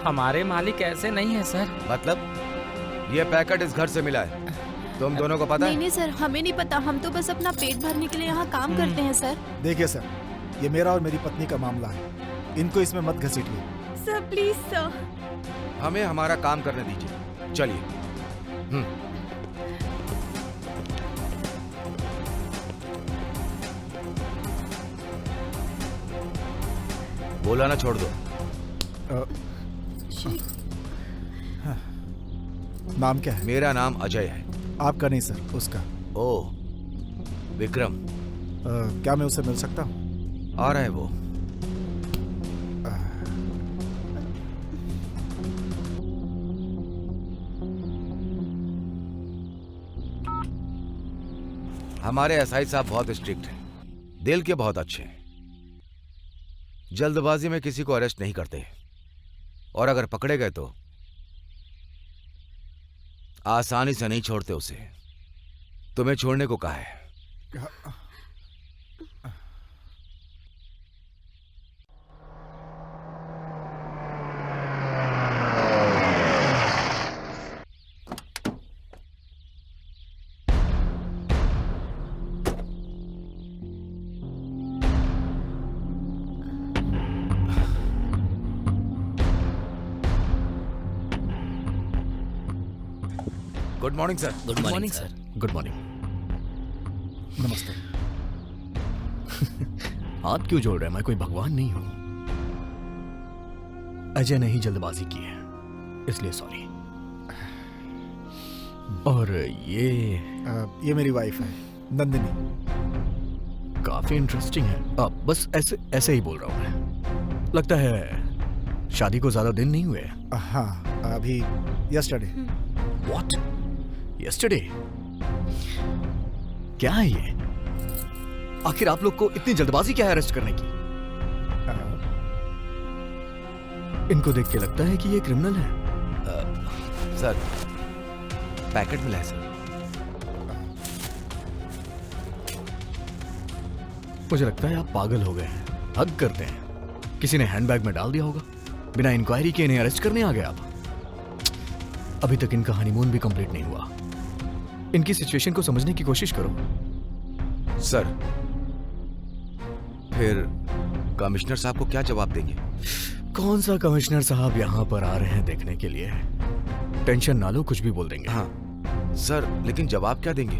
हमारे मालिक ऐसे नहीं है सर। मतलब ये पैकेट इस घर से मिला है, तुम दोनों को पता है? नहीं सर, हमें नहीं पता। हम तो बस अपना पेट भरने के लिए यहाँ काम करते हैं सर। देखिए सर, ये मेरा और मेरी पत्नी का मामला है, इनको इसमें मत घसीटिए। Sir please sir. हमें हमारा काम करने दीजिए, चलिए। बोला ना छोड़ दो। नाम क्या है? मेरा नाम अजय है। आपका नहीं सर, उसका। ओह, विक्रम। क्या मैं उससे मिल सकता हूँ? आ रहा है वो। हमारे एसआई साहब बहुत स्ट्रिक्ट हैं, दिल के बहुत अच्छे हैं। जल्दबाजी में किसी को अरेस्ट नहीं करते, और अगर पकड़े गए तो आसानी से नहीं छोड़ते उसे। तुम्हें छोड़ने को कहा है। Good morning sir. Good morning sir. Good morning. नमस्ते। हाथ क्यों जोड़ रहे हैं? मैं कोई भगवान नहीं हूं। अजय ने ही जल्दबाजी की है, इसलिए सॉरी। और ये मेरी वाइफ है, नंदिनी। काफी इंटरेस्टिंग है। बस ऐसे ही बोल रहा हूं मैं। लगता है शादी को ज्यादा दिन नहीं हुए। हाँ, अभी यस्टरडे। व्हाट? यस्टरडे? क्या है ये? आखिर आप लोग को इतनी जल्दबाजी क्या है अरेस्ट करने की? इनको देख के लगता है कि ये क्रिमिनल है। सर, पैकेट मिला है सर। मुझे लगता है आप पागल हो गए हैं। हद करते हैं। किसी ने हैंडबैग में डाल दिया होगा। बिना इंक्वायरी के इन्हें अरेस्ट करने आ गए आप। अभी तक इनका हनीमून भी कंप्लीट नहीं हुआ। इनकी सिचुएशन को समझने की कोशिश करो। सर, फिर कमिश्नर साहब को क्या जवाब देंगे? कौन सा कमिश्नर साहब यहाँ पर आ रहे हैं देखने के लिए? टेंशन ना लो, कुछ भी बोल देंगे। हाँ सर, लेकिन जवाब क्या देंगे?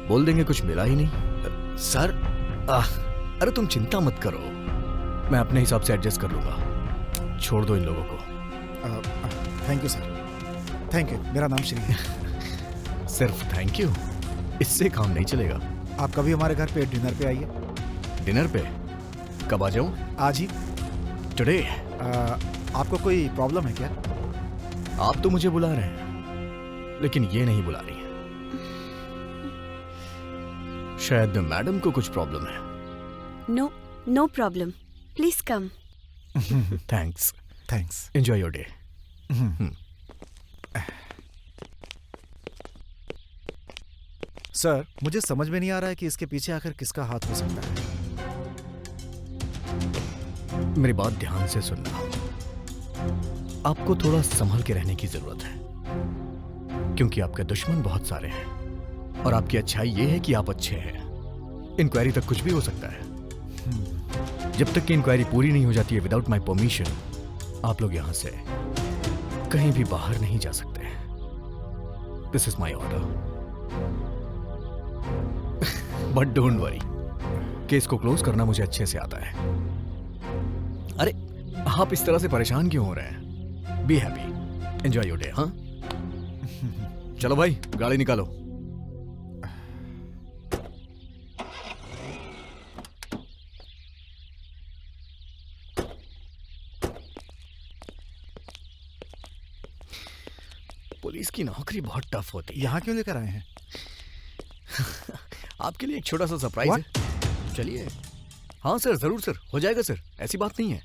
बोल देंगे कुछ मिला ही नहीं। सर, अरे तुम चिंता मत करो, मैं अपने हिसाब से एडजस्ट कर लूंगा। छोड़ दो इन लोगों को। Thank you sir, thank you. मेरा नाम श्री है। सिर्फ थैंक यू? इससे काम नहीं चलेगा। आप कभी हमारे घर पे डिनर पे आइए। डिनर पे? कब आ जाऊं? आज ही। टुडे? आपको कोई प्रॉब्लम है क्या? आप तो मुझे बुला रहे हैं, लेकिन ये नहीं बुला रही है। शायद मैडम को कुछ प्रॉब्लम है। No problem, please come. Thanks. Enjoy your day. Sir, मुझे समझ में नहीं आ रहा है कि इसके पीछे आखिर किसका हाथ हो सकता है। मेरी बात ध्यान से सुनना। आपको थोड़ा संभल के रहने की जरूरत है, क्योंकि आपके दुश्मन बहुत सारे हैं, और आपकी अच्छाई ये है कि आप अच्छे हैं। इंक्वायरी तक कुछ भी हो सकता है। जब तक कि इंक्वायरी पूरी नहीं हो जाती है विदाउट माय परमिशन, आप लोग यहां से कहीं भी बाहर नहीं जा सकते। This is my order. But don't worry, case को क्लोज करना मुझे अच्छे से आता है। अरे आप इस तरह से परेशान क्यों हो रहे हैं? Be happy, enjoy your day. हाँ, चलो भाई, गाड़ी निकालो। पुलिस की नौकरी बहुत टफ होती है। यहाँ क्यों लेकर आए हैं? आपके लिए एक छोटा सा सरप्राइज है। चलिए। हाँ सर, जरूर सर, हो जाएगा सर, ऐसी बात नहीं है।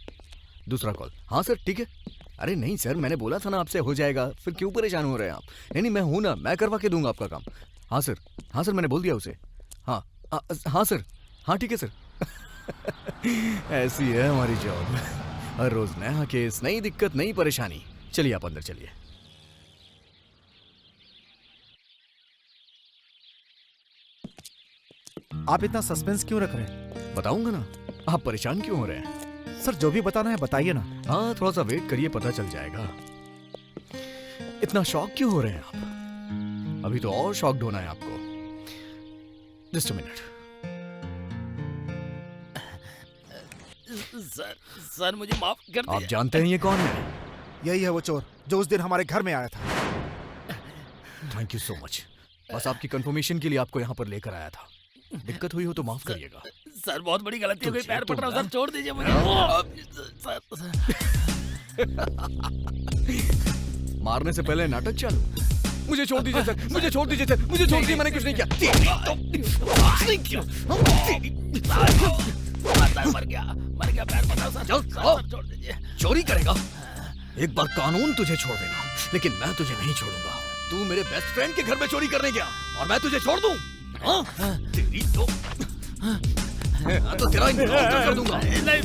दूसरा कॉल। हाँ सर, ठीक है। अरे नहीं सर, मैंने बोला था ना आपसे हो जाएगा, फिर क्यों परेशान हो रहे हैं आप? नहीं, मैं हूं ना, मैं करवा के दूंगा आपका काम। हाँ सर, मैंने बोल दिया उसे। हाँ हाँ सर, हाँ ठीक है सर। ऐसी है हमारी जॉब, हर रोज नया केस, नई दिक्कत, नई परेशानी। चलिए आप अंदर चलिए। आप इतना सस्पेंस क्यों रख रहे हैं? बताऊंगा ना, आप परेशान क्यों हो रहे हैं? सर जो भी बताना है बताइए ना। हाँ, थोड़ा सा वेट करिए, पता चल जाएगा। इतना शॉक क्यों हो रहे हैं आप? अभी तो और शॉक्ड होना है आपको। Just a minute. सर मुझे माफ कर दीजिए। आप जानते हैं ये कौन है? यही है वो चोर जो उस दिन हमारे घर में आया था। Thank you so much. बस आपकी कंफर्मेशन के लिए आपको यहाँ पर लेकर आया था। दिक्कत हुई हो तो माफ करिएगा। सर बहुत बड़ी गलती हो गई, पैर पड़ रहा हूँ सर, छोड़ दीजिए मुझे। मारने से पहले नाटक चालू। मुझे छोड़ दीजिए सर, मुझे छोड़ दीजिए सर, मुझे छोड़ दीजिए, मैंने कुछ नहीं किया। मर गया, पैर पकड़ो सर, छोड़ दीजिए। चोरी करेगा? एक बार कानून तुझे छोड़ देगा, लेकिन मैं तुझे नहीं छोड़ूंगा। तू मेरे बेस्ट फ्रेंड के घर में चोरी करने गया और मैं तुझे छोड़ दूं? हाँ? तेरी तो तेरा इनकाउंटर कर दूंगा। नहीं।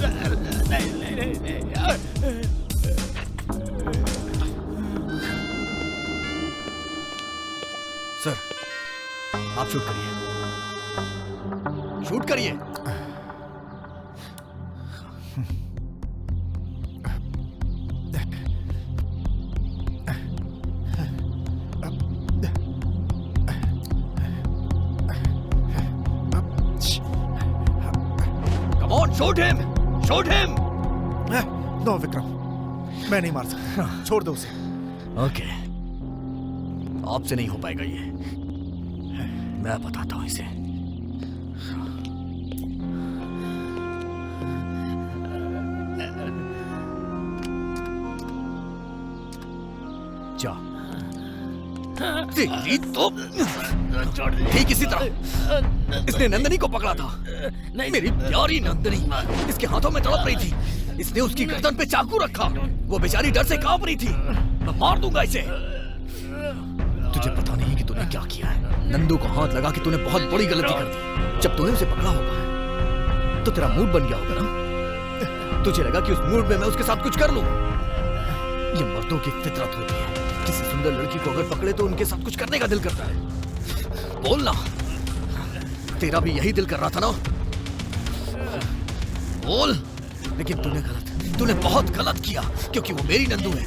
सर, आप शूट करिए, शूट करिए। Shoot him! Shoot him! No Vikram, मैं नहीं मार सकता, छोड़ दो उसे। ओके, आपसे नहीं हो पाएगा ये, मैं बताता हूं इसे। जा, तेरी तो ठीक इसी तरह इसने नंदनी को पकड़ा था। मेरी प्यारी नंदनी इसके हाथों में तड़प रही थी। इसने उसकी गर्दन पे चाकू रखा, वो बेचारी डर से कांप रही थी। मैं मार दूंगा इसे। तुझे पता नहीं कि तूने क्या किया है। नंदू को हाथ लगा कि तूने बहुत बड़ी गलती कर दी। जब तूने उसे पकड़ा होगा तो तेरा मूड बन गया होगा ना। तुझे लगा कि उस मूड में मैं उसके साथ कुछ कर लूं। ये मर्दों की फितरत होती है, किसी सुंदर लड़की को अगर पकड़े तो उनके साथ कुछ करने का दिल करता है। बोलना, तेरा भी यही दिल कर रहा था ना? बोल। लेकिन तूने बहुत गलत किया, क्योंकि वो मेरी नंदू है।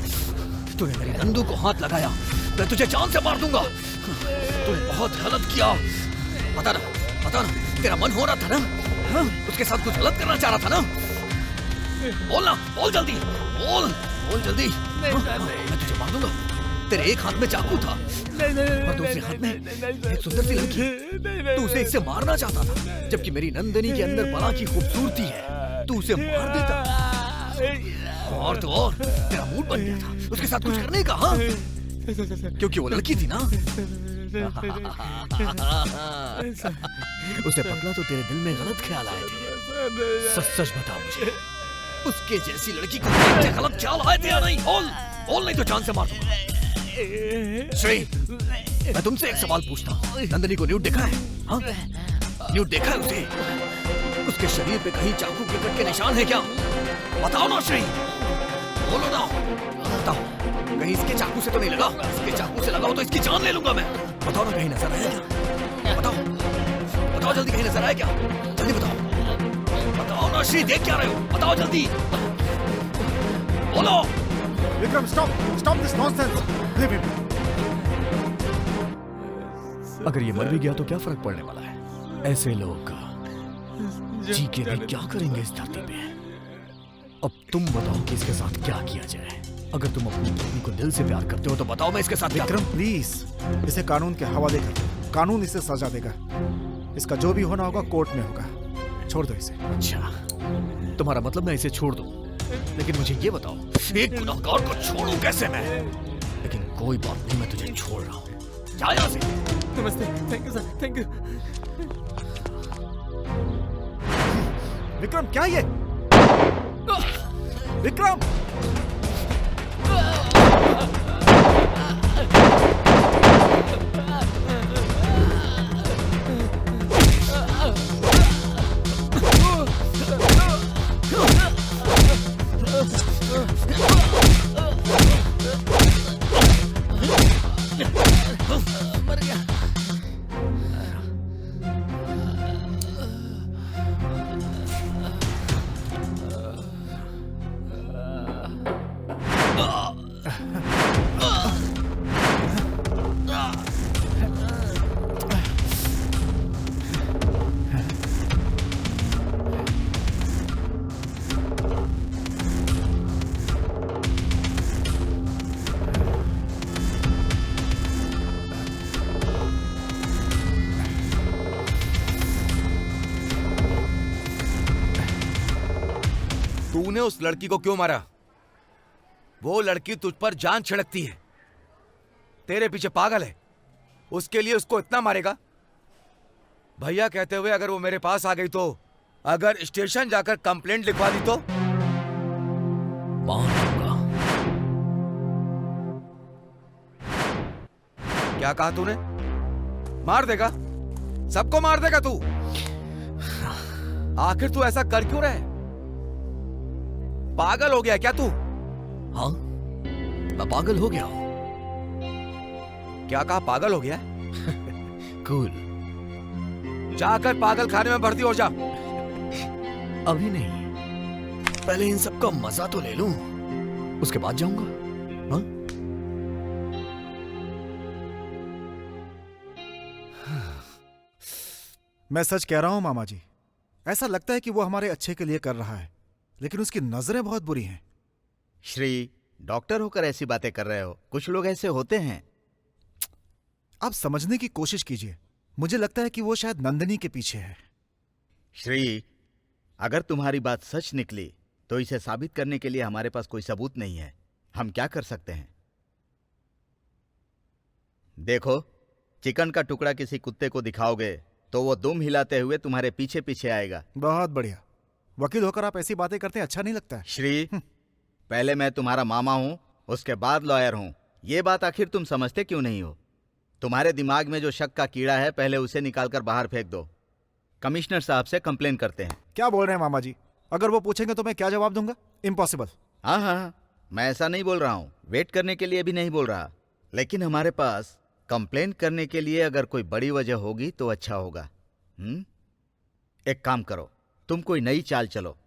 तूने मेरी नंदू को हाथ लगाया, मैं तुझे जान से मार दूंगा। तूने बहुत गलत किया। पता ना, तेरा मन हो रहा था ना? हाँ? उसके साथ कुछ गलत करना चाह रहा था ना? बोलना, बोल जल्दी, बोल जल्दी। मैं तुझे मार दूंगा। तेरे एक हाथ में चाकू था और दूसरे हाथ में एक सुंदर सी लड़की। तू उसे इससे मारना चाहता था, जबकि मेरी नंदनी के अंदर बला की खूबसूरती है। तू उसे मार देता और तो और तेरा मूड बन गया था उसके साथ कुछ करने का। हाँ? क्योंकि वो लड़की थी ना। उसे पकड़ा तो तेरे दिल में गलत ख्याल आए थे। सच बता मुझे, उसके जैसी लड़की को गलत ख्याल आए थे या नहीं? बोल नहीं तो जान से मार दूंगा। श्री, मैं तुमसे एक सवाल पूछता हूँ। नंदनी को न्यूड देखा है? हाँ? न्यूड देखा है उसे? उसके शरीर पे कहीं चाकू के कट के निशान है क्या? बताओ ना श्री, बोलो ना, बताओ। कहीं इसके चाकू से तो नहीं लगा? इसके चाकू से लगा हो तो इसकी जान ले लूंगा मैं। बताओ ना, कहीं नजर आया क्या? बताओ जल्दी, कहीं नजर आया क्या? जल्दी बताओ ना श्री, देख क्या रहे हो? बताओ जल्दी, बोलो। Vikram, stop this nonsense. Leave him. अगर ये मर भी गया तो क्या फर्क पड़ने वाला है? ऐसे लोग जी के भी क्या करेंगे इस धरती पे? अब तुम बताओ कि इसके साथ क्या किया जाए। अगर तुम अपनी पत्नी को दिल से प्यार करते हो तो बताओ मैं इसके साथ क्या विक्रम करूं? प्लीज, इसे कानून के हवाले कर। कानून इसे सजा देगा। इसका जो भी होना होगा कोर्ट में होगा। छोड़ दो इसे। अच्छा, तुम्हारा मतलब मैं इसे छोड़ दूं? लेकिन मुझे ये बताओ, एक गुनहगार को छोड़ूं कैसे मैं? लेकिन कोई बात नहीं, मैं तुझे छोड़ रहा हूँ। जा यहाँ से। नमस्ते, thank you sir, thank you. Vikram, क्या ये? विक्रम! तूने उस लड़की को क्यों मारा? वो लड़की तुझ पर जान छिड़कती है, तेरे पीछे पागल है, उसके लिए उसको इतना मारेगा? भैया कहते हुए अगर वो मेरे पास आ गई तो, अगर स्टेशन जाकर कंप्लेंट लिखवा दी तो? मार दूंगा। क्या कहा तूने? मार देगा? सबको मार देगा तू? आखिर तू ऐसा कर क्यों रहा है? पागल हो गया क्या तू? हाँ, मैं पागल हो गया हूं। क्या कहा, पागल हो गया? कूल। जाकर पागल खाने में भर्ती हो जा। अभी नहीं, पहले इन सब का मजा तो ले लूं, उसके बाद जाऊंगा। हाँ? मैं सच कह रहा हूं मामा जी, ऐसा लगता है कि वो हमारे अच्छे के लिए कर रहा है, लेकिन उसकी नजरें बहुत बुरी हैं। श्री, डॉक्टर होकर ऐसी बातें कर रहे हो? कुछ लोग ऐसे होते हैं। आप समझने की कोशिश कीजिए, मुझे लगता है कि वो शायद नंदिनी के पीछे है। श्री, अगर तुम्हारी बात सच निकली तो इसे साबित करने के लिए हमारे पास कोई सबूत नहीं है। हम क्या कर सकते हैं? देखो, चिकन का टुकड़ा किसी कुत्ते को दिखाओगे तो वो दुम हिलाते हुए तुम्हारे पीछे पीछे आएगा। बहुत बढ़िया। वकील होकर आप ऐसी बातें करते हैं, अच्छा नहीं लगता है। श्री, पहले मैं तुम्हारा मामा हूं, उसके बाद लॉयर हूं। ये बात आखिर तुम समझते क्यों नहीं हो? तुम्हारे दिमाग में जो शक का कीड़ा है, पहले उसे निकालकर बाहर फेंक दो। कमिश्नर साहब से कंप्लेन करते हैं। क्या बोल रहे हैं मामा जी? अगर वो पूछेंगे तो मैं क्या जवाब दूंगा? इम्पॉसिबल। हाँ हाँ, मैं ऐसा नहीं बोल रहा हूँ, वेट करने के लिए भी नहीं बोल रहा, लेकिन हमारे पास कंप्लेन करने के लिए अगर कोई बड़ी वजह होगी तो अच्छा होगा। एक काम करो, तुम कोई नई चाल चलो।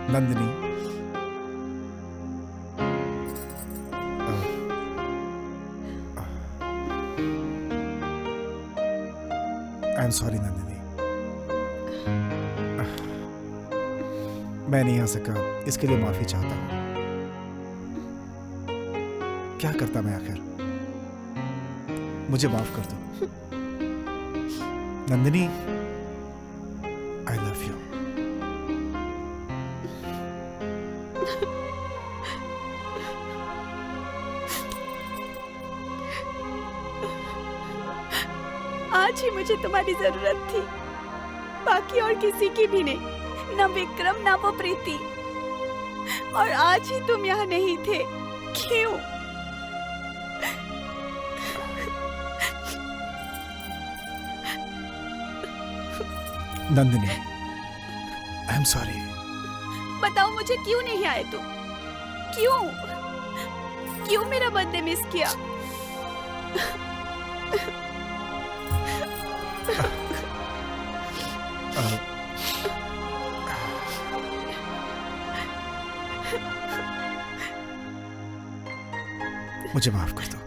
Nandini, I am sorry Nandini, मैं नहीं आ सका, इसके लिए माफी चाहता हूं। क्या करता मैं आखिर? मुझे माफ कर दो नंदिनी, आई लव यू। आज ही मुझे तुम्हारी जरूरत थी, बाकी और किसी की भी नहीं। न विक्रम, न वो प्रीति। और आज ही तुम यहाँ नहीं थे, क्यों? Nandini, I am sorry. बताओ मुझे क्यों नहीं आए तुम? क्यों क्यों मेरा बर्थडे मिस किया? मुझे माफ कर दो।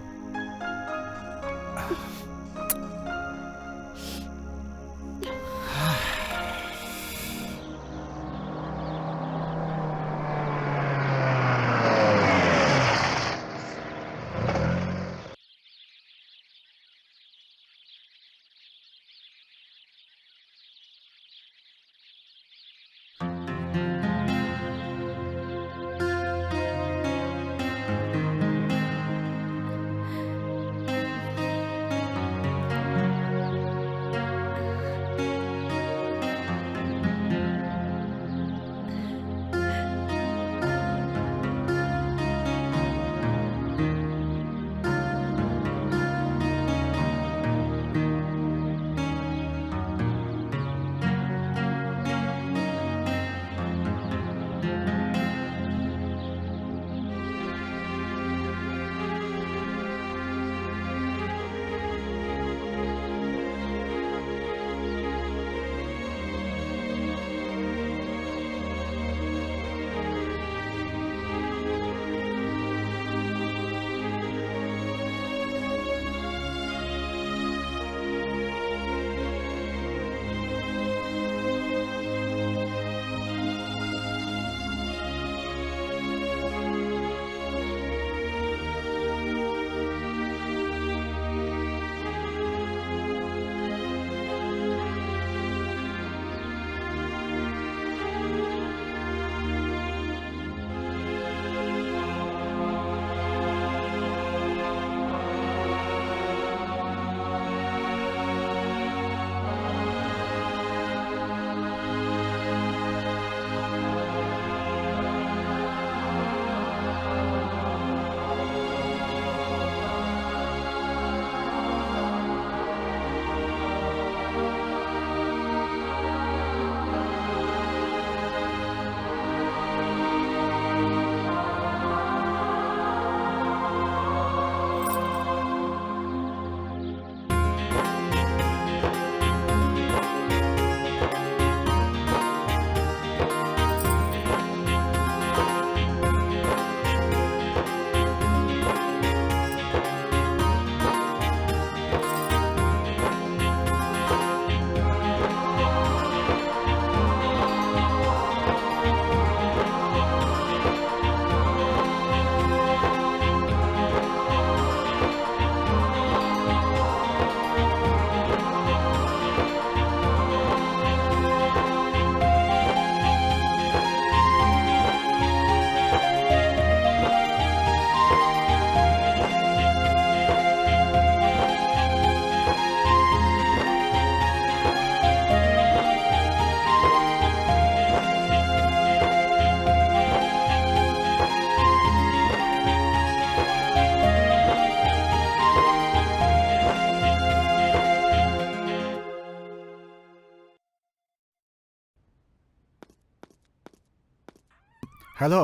हेलो।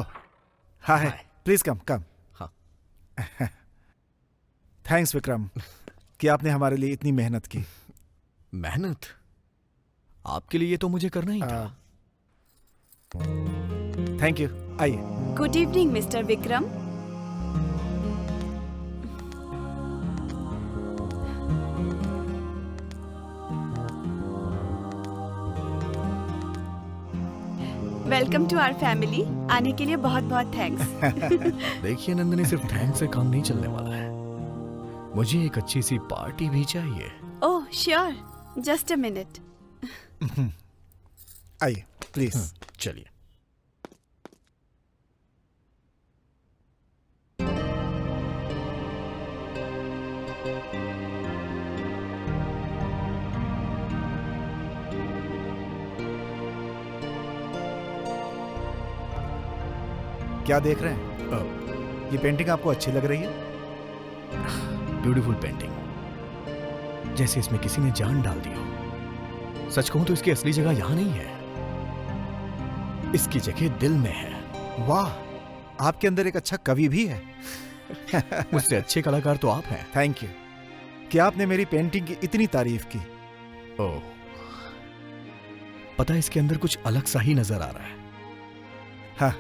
हाय, प्लीज कम कम। हाँ। थैंक्स विक्रम कि आपने हमारे लिए इतनी मेहनत की। मेहनत? आपके लिए तो मुझे करना ही था। Thank you. आइए। Good evening mister Vikram. Welcome to our family. आने के लिए बहुत बहुत थैंक्स। देखिए नंदिनी, सिर्फ थैंक्स से काम नहीं चलने वाला है, मुझे एक अच्छी सी पार्टी भी चाहिए। Oh sure, just a minute. आइए प्लीज। चलिए। क्या देख रहे हैं? ये पेंटिंग आपको अच्छी लग रही है? ब्यूटीफुल पेंटिंग, जैसे इसमें किसी ने जान डाल दी हो। सच कहूं तो इसकी असली जगह यहां नहीं है, इसकी जगह दिल में है। वाह, आपके अंदर एक अच्छा कवि भी है। मुझसे अच्छे कलाकार तो आप हैं। थैंक यू कि आपने मेरी पेंटिंग की इतनी तारीफ की। ओह, पता है इसके अंदर कुछ अलग सा ही नजर आ रहा है। हाँ,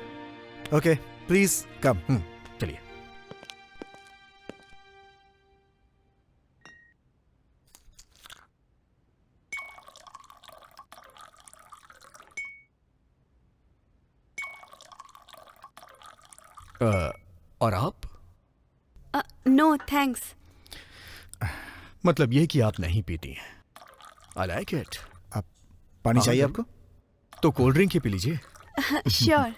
ओके, प्लीज कम। चलिए। और आप? No thanks. मतलब ये कि आप नहीं पीती हैं। I like it. आप पानी चाहिए आपको? तो कोल्ड ड्रिंक ही पी लीजिए। श्योर।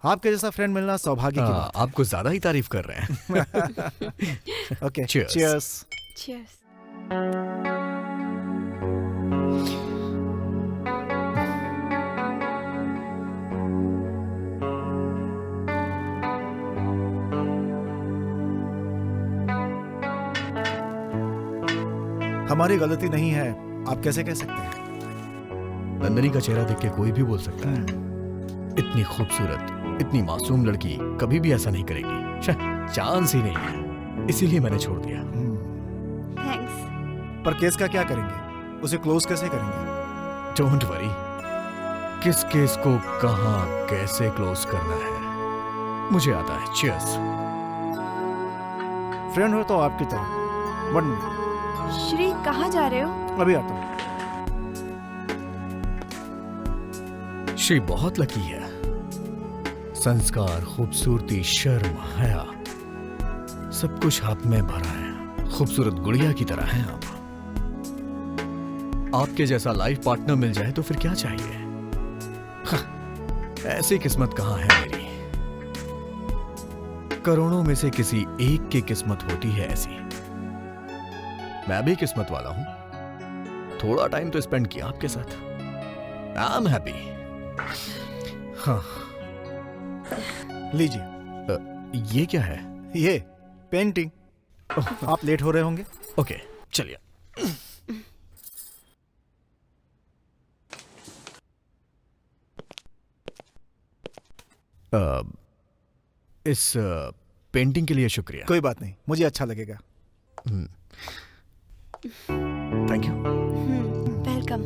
आपके जैसा फ्रेंड मिलना सौभाग्य की बात आप कुछ ज्यादा ही तारीफ कर रहे हैं। है। Okay, Cheers. चीयर्स। चीयर्स। हमारी गलती नहीं है, आप कैसे कह सकते हैं? नंदनी का चेहरा देख के कोई भी बोल सकता है। इतनी खूबसूरत, इतनी मासूम लड़की कभी भी ऐसा नहीं करेगी। शायद चांस ही नहीं है, इसीलिए मैंने छोड़ दिया। थैंक्स। पर केस का क्या करेंगे? उसे क्लोज कैसे करेंगे? डोंट वरी, किस केस को कहां कैसे क्लोज करना है मुझे आता है। चीयर्स। फ्रेंड हो तो आपकी तरह। 1 मिनट, श्री कहाँ जा रहे हो? अभी आता हूँ। श्री बहुत लकी है। संस्कार, खूबसूरती, शर्म, हया, सब कुछ आप में भरा है। खूबसूरत गुड़िया की तरह हैं आप। आपके जैसा लाइफ पार्टनर मिल जाए तो फिर क्या चाहिए। ऐसी किस्मत कहां है मेरी। करोड़ों में से किसी एक की किस्मत होती है ऐसी। मैं भी किस्मत वाला हूं। थोड़ा टाइम तो स्पेंड किया आपके साथ। I am happy. हाँ, लीजिए। ये क्या है? ये पेंटिंग। आप लेट हो रहे होंगे। ओके, चलिए। इस पेंटिंग के लिए शुक्रिया। कोई बात नहीं, मुझे अच्छा लगेगा। Thank you. वेलकम।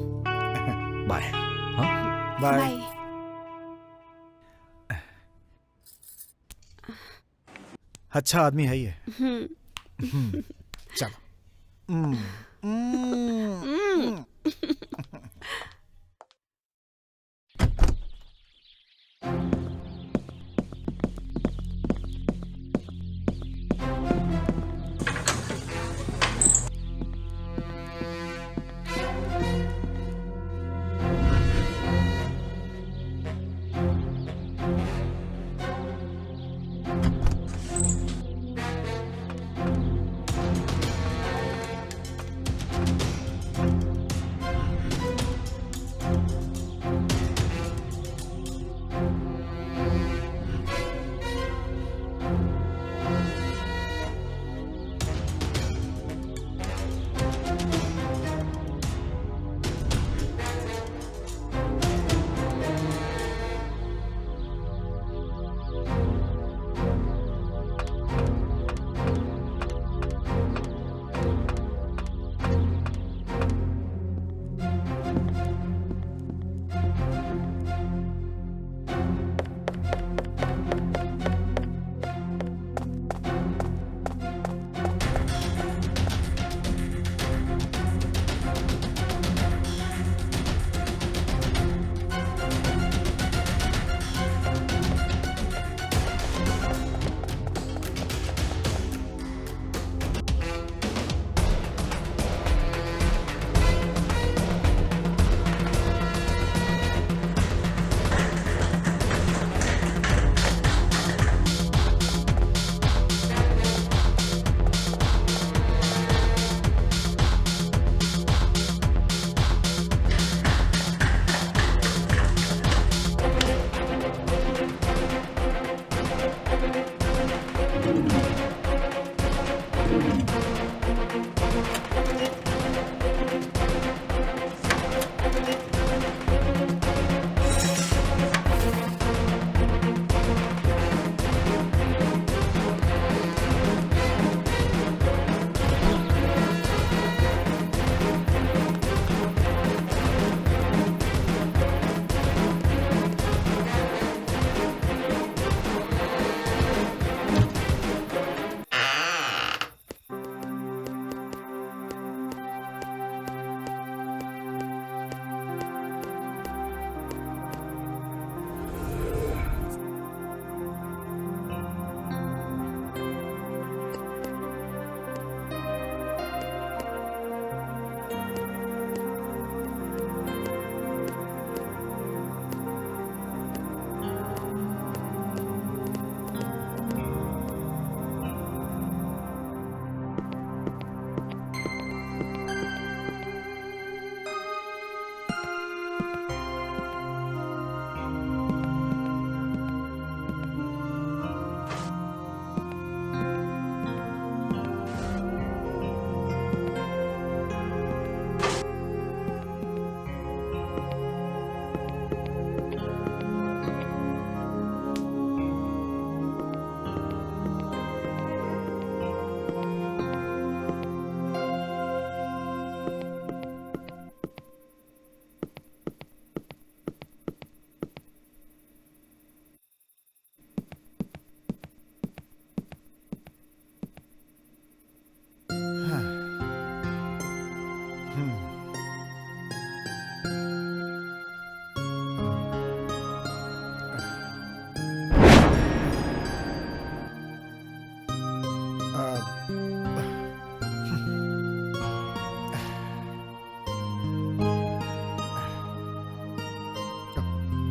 बाय। हाँ, बाय। बाय। अच्छा आदमी है ये। चलो।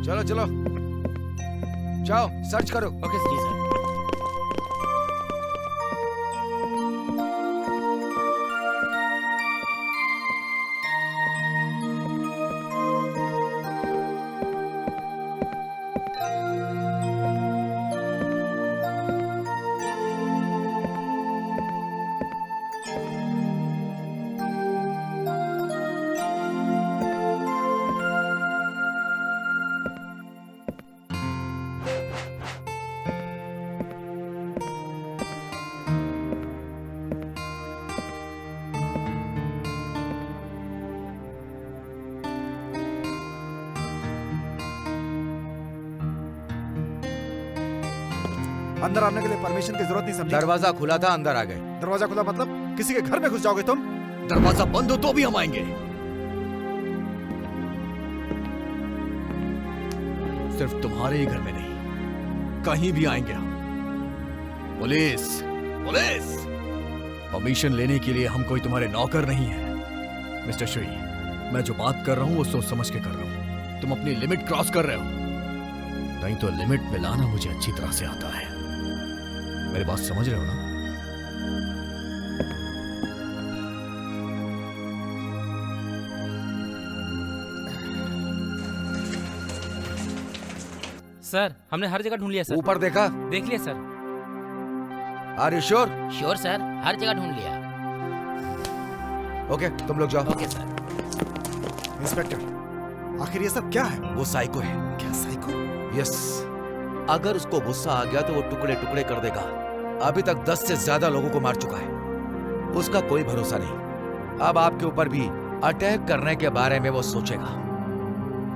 चलो चलो, जाओ सर्च करो। ओके जी सर। अंदर आने के लिए परमिशन की जरूरत नहीं समझी। दरवाजा खुला था, अंदर आ गए। दरवाजा खुला मतलब किसी के घर में घुस जाओगे तुम? दरवाजा बंद हो तो भी हम आएंगे। सिर्फ तुम्हारे ही घर में नहीं, कहीं भी आएंगे हम। Police, police! परमिशन लेने के लिए हम कोई तुम्हारे नौकर नहीं है। मिस्टर श्री, मैं जो बात कर रहा हूं वो सोच समझ के कर रहा हूं। तुम अपनी लिमिट क्रॉस कर रहे हो, नहीं तो लिमिट में लाना मुझे अच्छी तरह से आता है। मेरी बात समझ रहे हो ना? सर हमने हर जगह ढूंढ लिया सर। ऊपर देखा? देख लिया sir. Are you sure? Sure sir, हर जगह ढूंढ लिया। ओके, तुम लोग जाओ। Okay sir. इंस्पेक्टर, आखिर ये सब क्या है? वो साइको है। क्या साइको? यस, अगर उसको गुस्सा आ गया तो वो टुकड़े टुकड़े कर देगा। अभी तक 10 से ज्यादा लोगों को मार चुका है। उसका कोई भरोसा नहीं। अब आपके ऊपर भी अटैक करने के बारे में वो सोचेगा।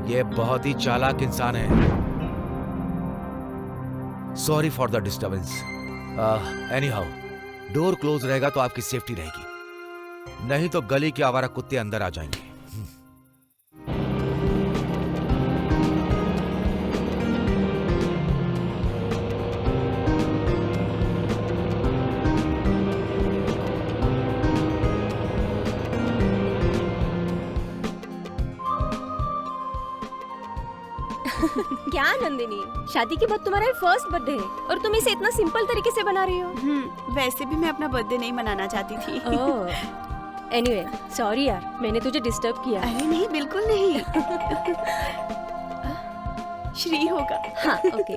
ये बहुत ही चालाक इंसान है। Sorry for the disturbance. Anyhow, door close रहेगा तो आपकी सेफ्टी रहेगी, नहीं तो गली के आवारा कुत्ते अंदर आ जाएंगे। क्या नंदिनी, शादी के बाद तुम्हारा फर्स्ट बर्थडे है और तुम इसे इतना सिंपल तरीके से बना रही हो। वैसे भी मैं अपना बर्थडे नहीं मनाना चाहती थी। एनीवे, सॉरी यार, मैंने तुझे डिस्टर्ब किया। अरे नहीं, बिल्कुल नहीं। श्री होगा। हाँ, ओके।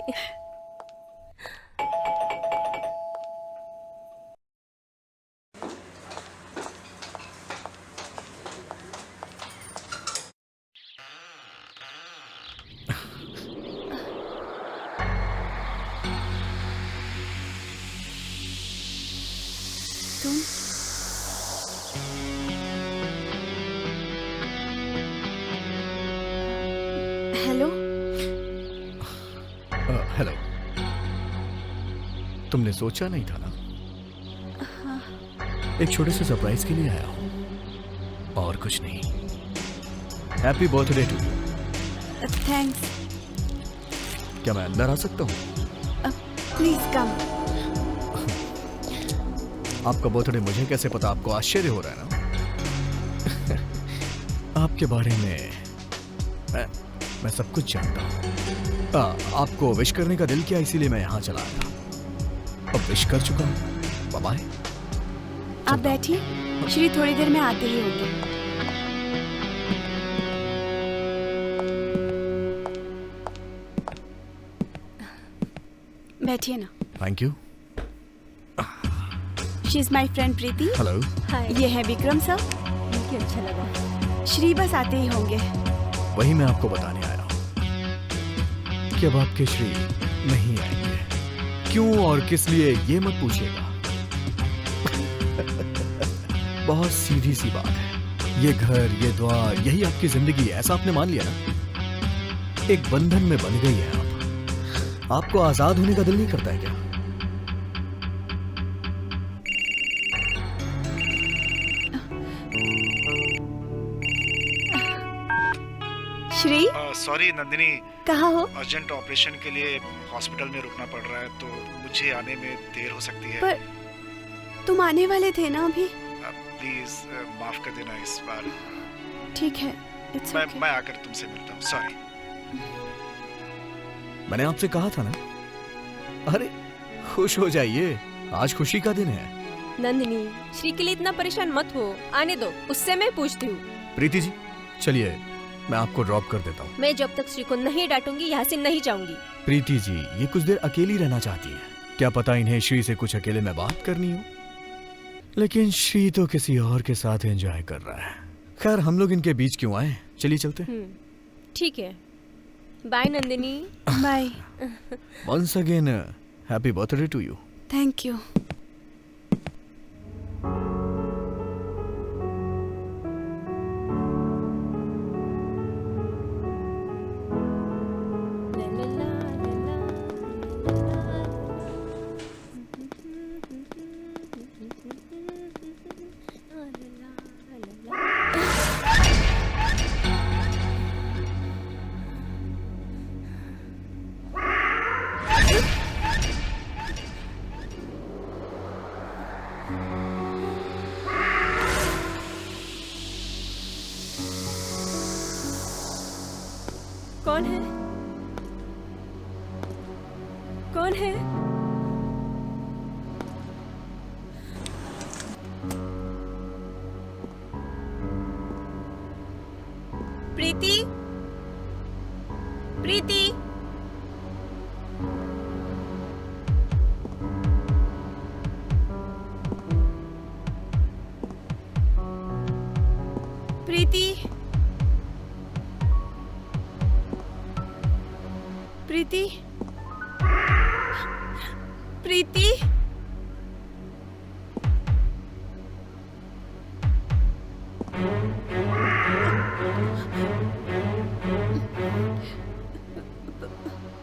हेलो। हेलो। तुमने सोचा नहीं था ना? एक छोटे से सरप्राइज के लिए आया हूं और कुछ नहीं। Happy birthday to you. Thanks. क्या मैं अंदर आ सकता हूं? Please come. आपका बर्थडे मुझे कैसे पता? आपको आश्चर्य हो रहा है ना? आपके बारे में मैं सब कुछ जानता हूं। आपको विश करने का दिल किया, इसीलिए मैं यहां चला आया। अब विश कर चुका हूं। Bye bye. आप बैठिए, श्री थोड़ी देर में आते ही होंगे। बैठिए ना। Thank you. She is my friend Preeti. Hello. ये है विक्रम सर। मुझे अच्छा लगा। श्री बस आते ही होंगे। वही मैं आपको बताने आया हूं कि अब आपके श्री नहीं आएंगे। क्यों और किस लिए ये मत पूछिएगा। बहुत सीधी सी बात है। ये घर, ये द्वार, यही आपकी जिंदगी है, ऐसा आपने मान लिया ना? एक बंधन में बंध गई है आप। आपको आजाद होने का दिल नहीं करता है क्या? श्री। सॉरी नंदिनी, कहाँ हो? अर्जेंट ऑपरेशन के लिए हॉस्पिटल में रुकना पड़ रहा है, तो मुझे आने में देर हो सकती है। पर तुम आने वाले थे ना अभी? प्लीज माफ कर देना इस बार। ठीक है, मैं आकर तुमसे मिलता हूँ। सॉरी। मैंने आपसे कहा था ना। अरे खुश हो जाइए, आज खुशी का दिन है। नंदिनी, श्री के लिए इतना परेशान मत हो, आने दो, उससे मैं पूछती हूँ। प्रीति जी चलिए, मैं आपको ड्रॉप कर देता हूँ। मैं जब तक श्री को नहीं डांटूंगी यहाँ से नहीं जाऊंगी। प्रीति जी ये कुछ देर अकेली रहना चाहती है, क्या पता इन्हें श्री से कुछ अकेले में बात करनी हो। लेकिन श्री तो किसी और के साथ एंजॉय कर रहा है। खैर हम लोग इनके बीच क्यों आए, चलिए चलते हैं। ठीक है, bye Nandini. Bye. Once again happy birthday to you. Thank you. कौन है? कौन है? प्रीति, प्रीति, प्रीति, प्रीति, प्रीति,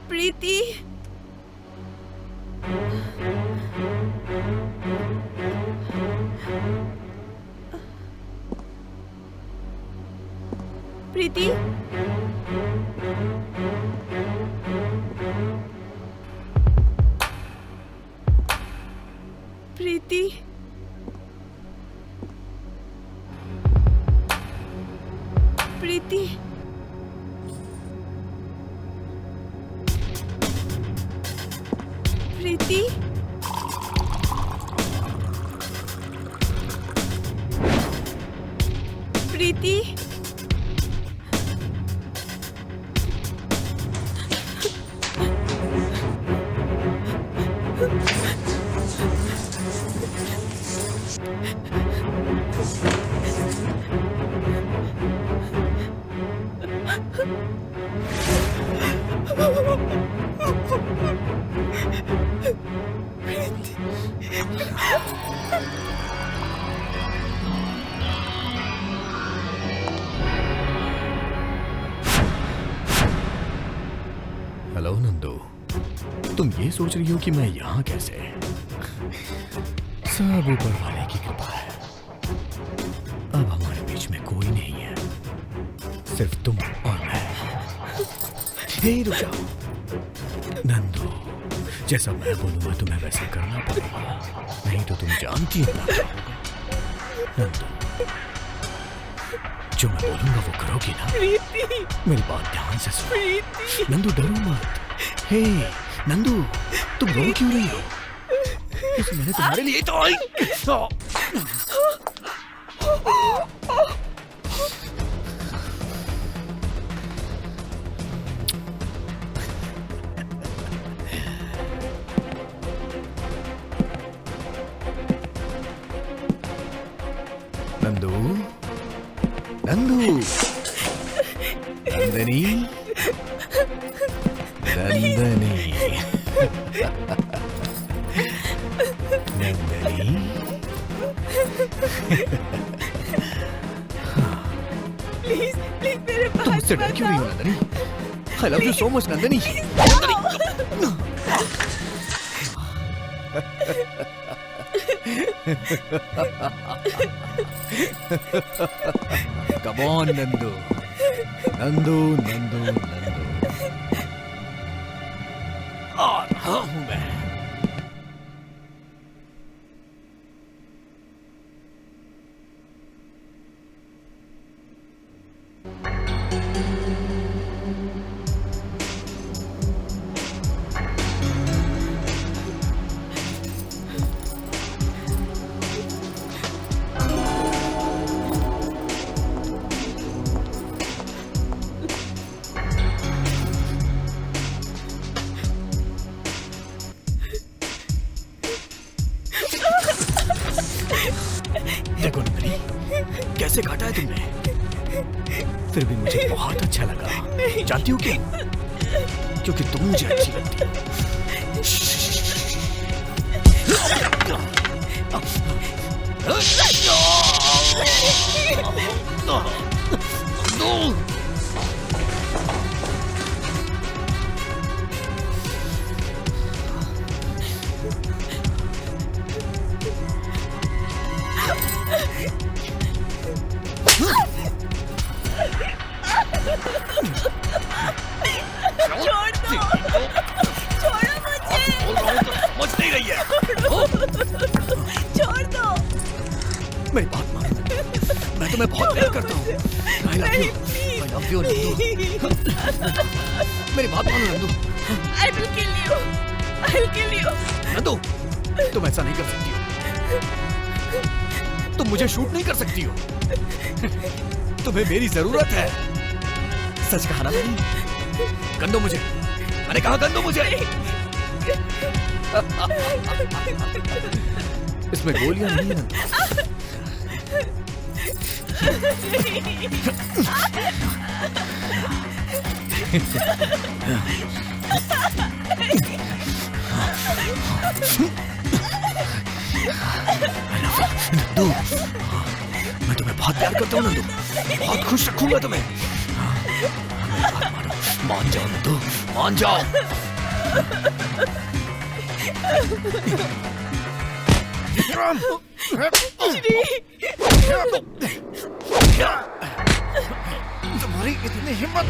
प्रीति, प्रीति, प्रीति, प्रीति, प्रीति, प्रीति, हेलो नंदू, तुम ये सोच रही हो कि मैं यहाँ कैसे? सब ऊपर वाले की कृपा है। अब हमारे बीच में कोई नहीं है, सिर्फ तुम और मैं। हे रुक जाओ नंदू, जैसा मैं बोलूंगा तुम्हें वैसे करना पड़ेगा, नहीं तो तुम जानती हो ना क्या होगा। नंदू, जो मैं बोलूंगा वो करोगी ना? मेरी बात ध्यान से सुनो। नंदू डरो मत। हे नंदू, तुम रो क्यों रही हो? इस मैंने तुम्हारे लिए तो आई। नंदू, नंदू, नंदनी, नंदनी, नंदनी। प्लीज प्लीज मेरे पास तुम मुझसे डर क्यों रही हो Nandini? I love you so much Nandini. Come on Nandu, Nandu, Nandu, Nandu. आ रहा हूं मैं। देखो नंदनी, कैसे काटा है तुमने, फिर भी मुझे बहुत अच्छा लगा। जानती हो क्यों? क्योंकि तुम मुझे अच्छी लगती हो। छोड़ दो, छोड़ो मुझे, समझ नहीं रही है। छोड़ दो। मेरी बात मानो, मैं तुम्हें बहुत प्यार करता हूँ। I love you Nandu. मेरी बात मानो Nandu. I will kill you. I will kill you. Nandu, तुम ऐसा नहीं कर सकती हो। तुम मुझे शूट नहीं कर सकती हो। तुम्हें मेरी जरूरत है। सच कहा ना मैंने? गन दो मुझे। मैंने कहा गन दो मुझे। इसमें गोलियां नहीं है नंदू। नंदू, मैं तुम्हें बहुत प्यार करता हूँ नंदू। बहुत खुश रखूंगा तुम्हें। मान जाओ नंदू, मान जाओ। तुम्हारी इतनी हिम्मत।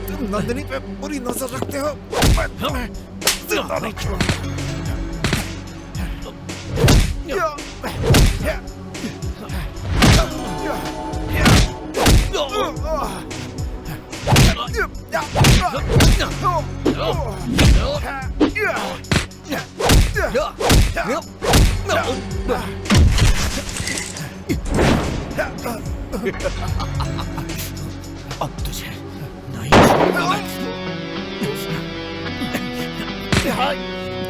तुम नंदिनी पे बुरी नजर रखते हो। मैं तुम्हें जिंदा नहीं छोड़ूंगा। अब तुझे नहीं छोड़ूंगा मैं।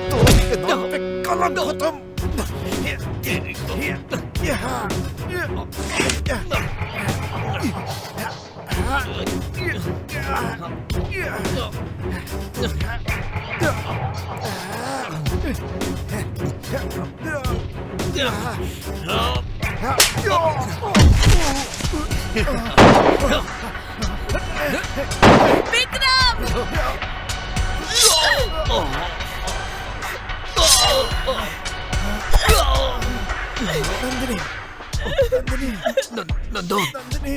तो इसके नाम पे कलंक हो तुम। विक्रम! नंदिनी, नंदिनी, नंदू, नंदिनी,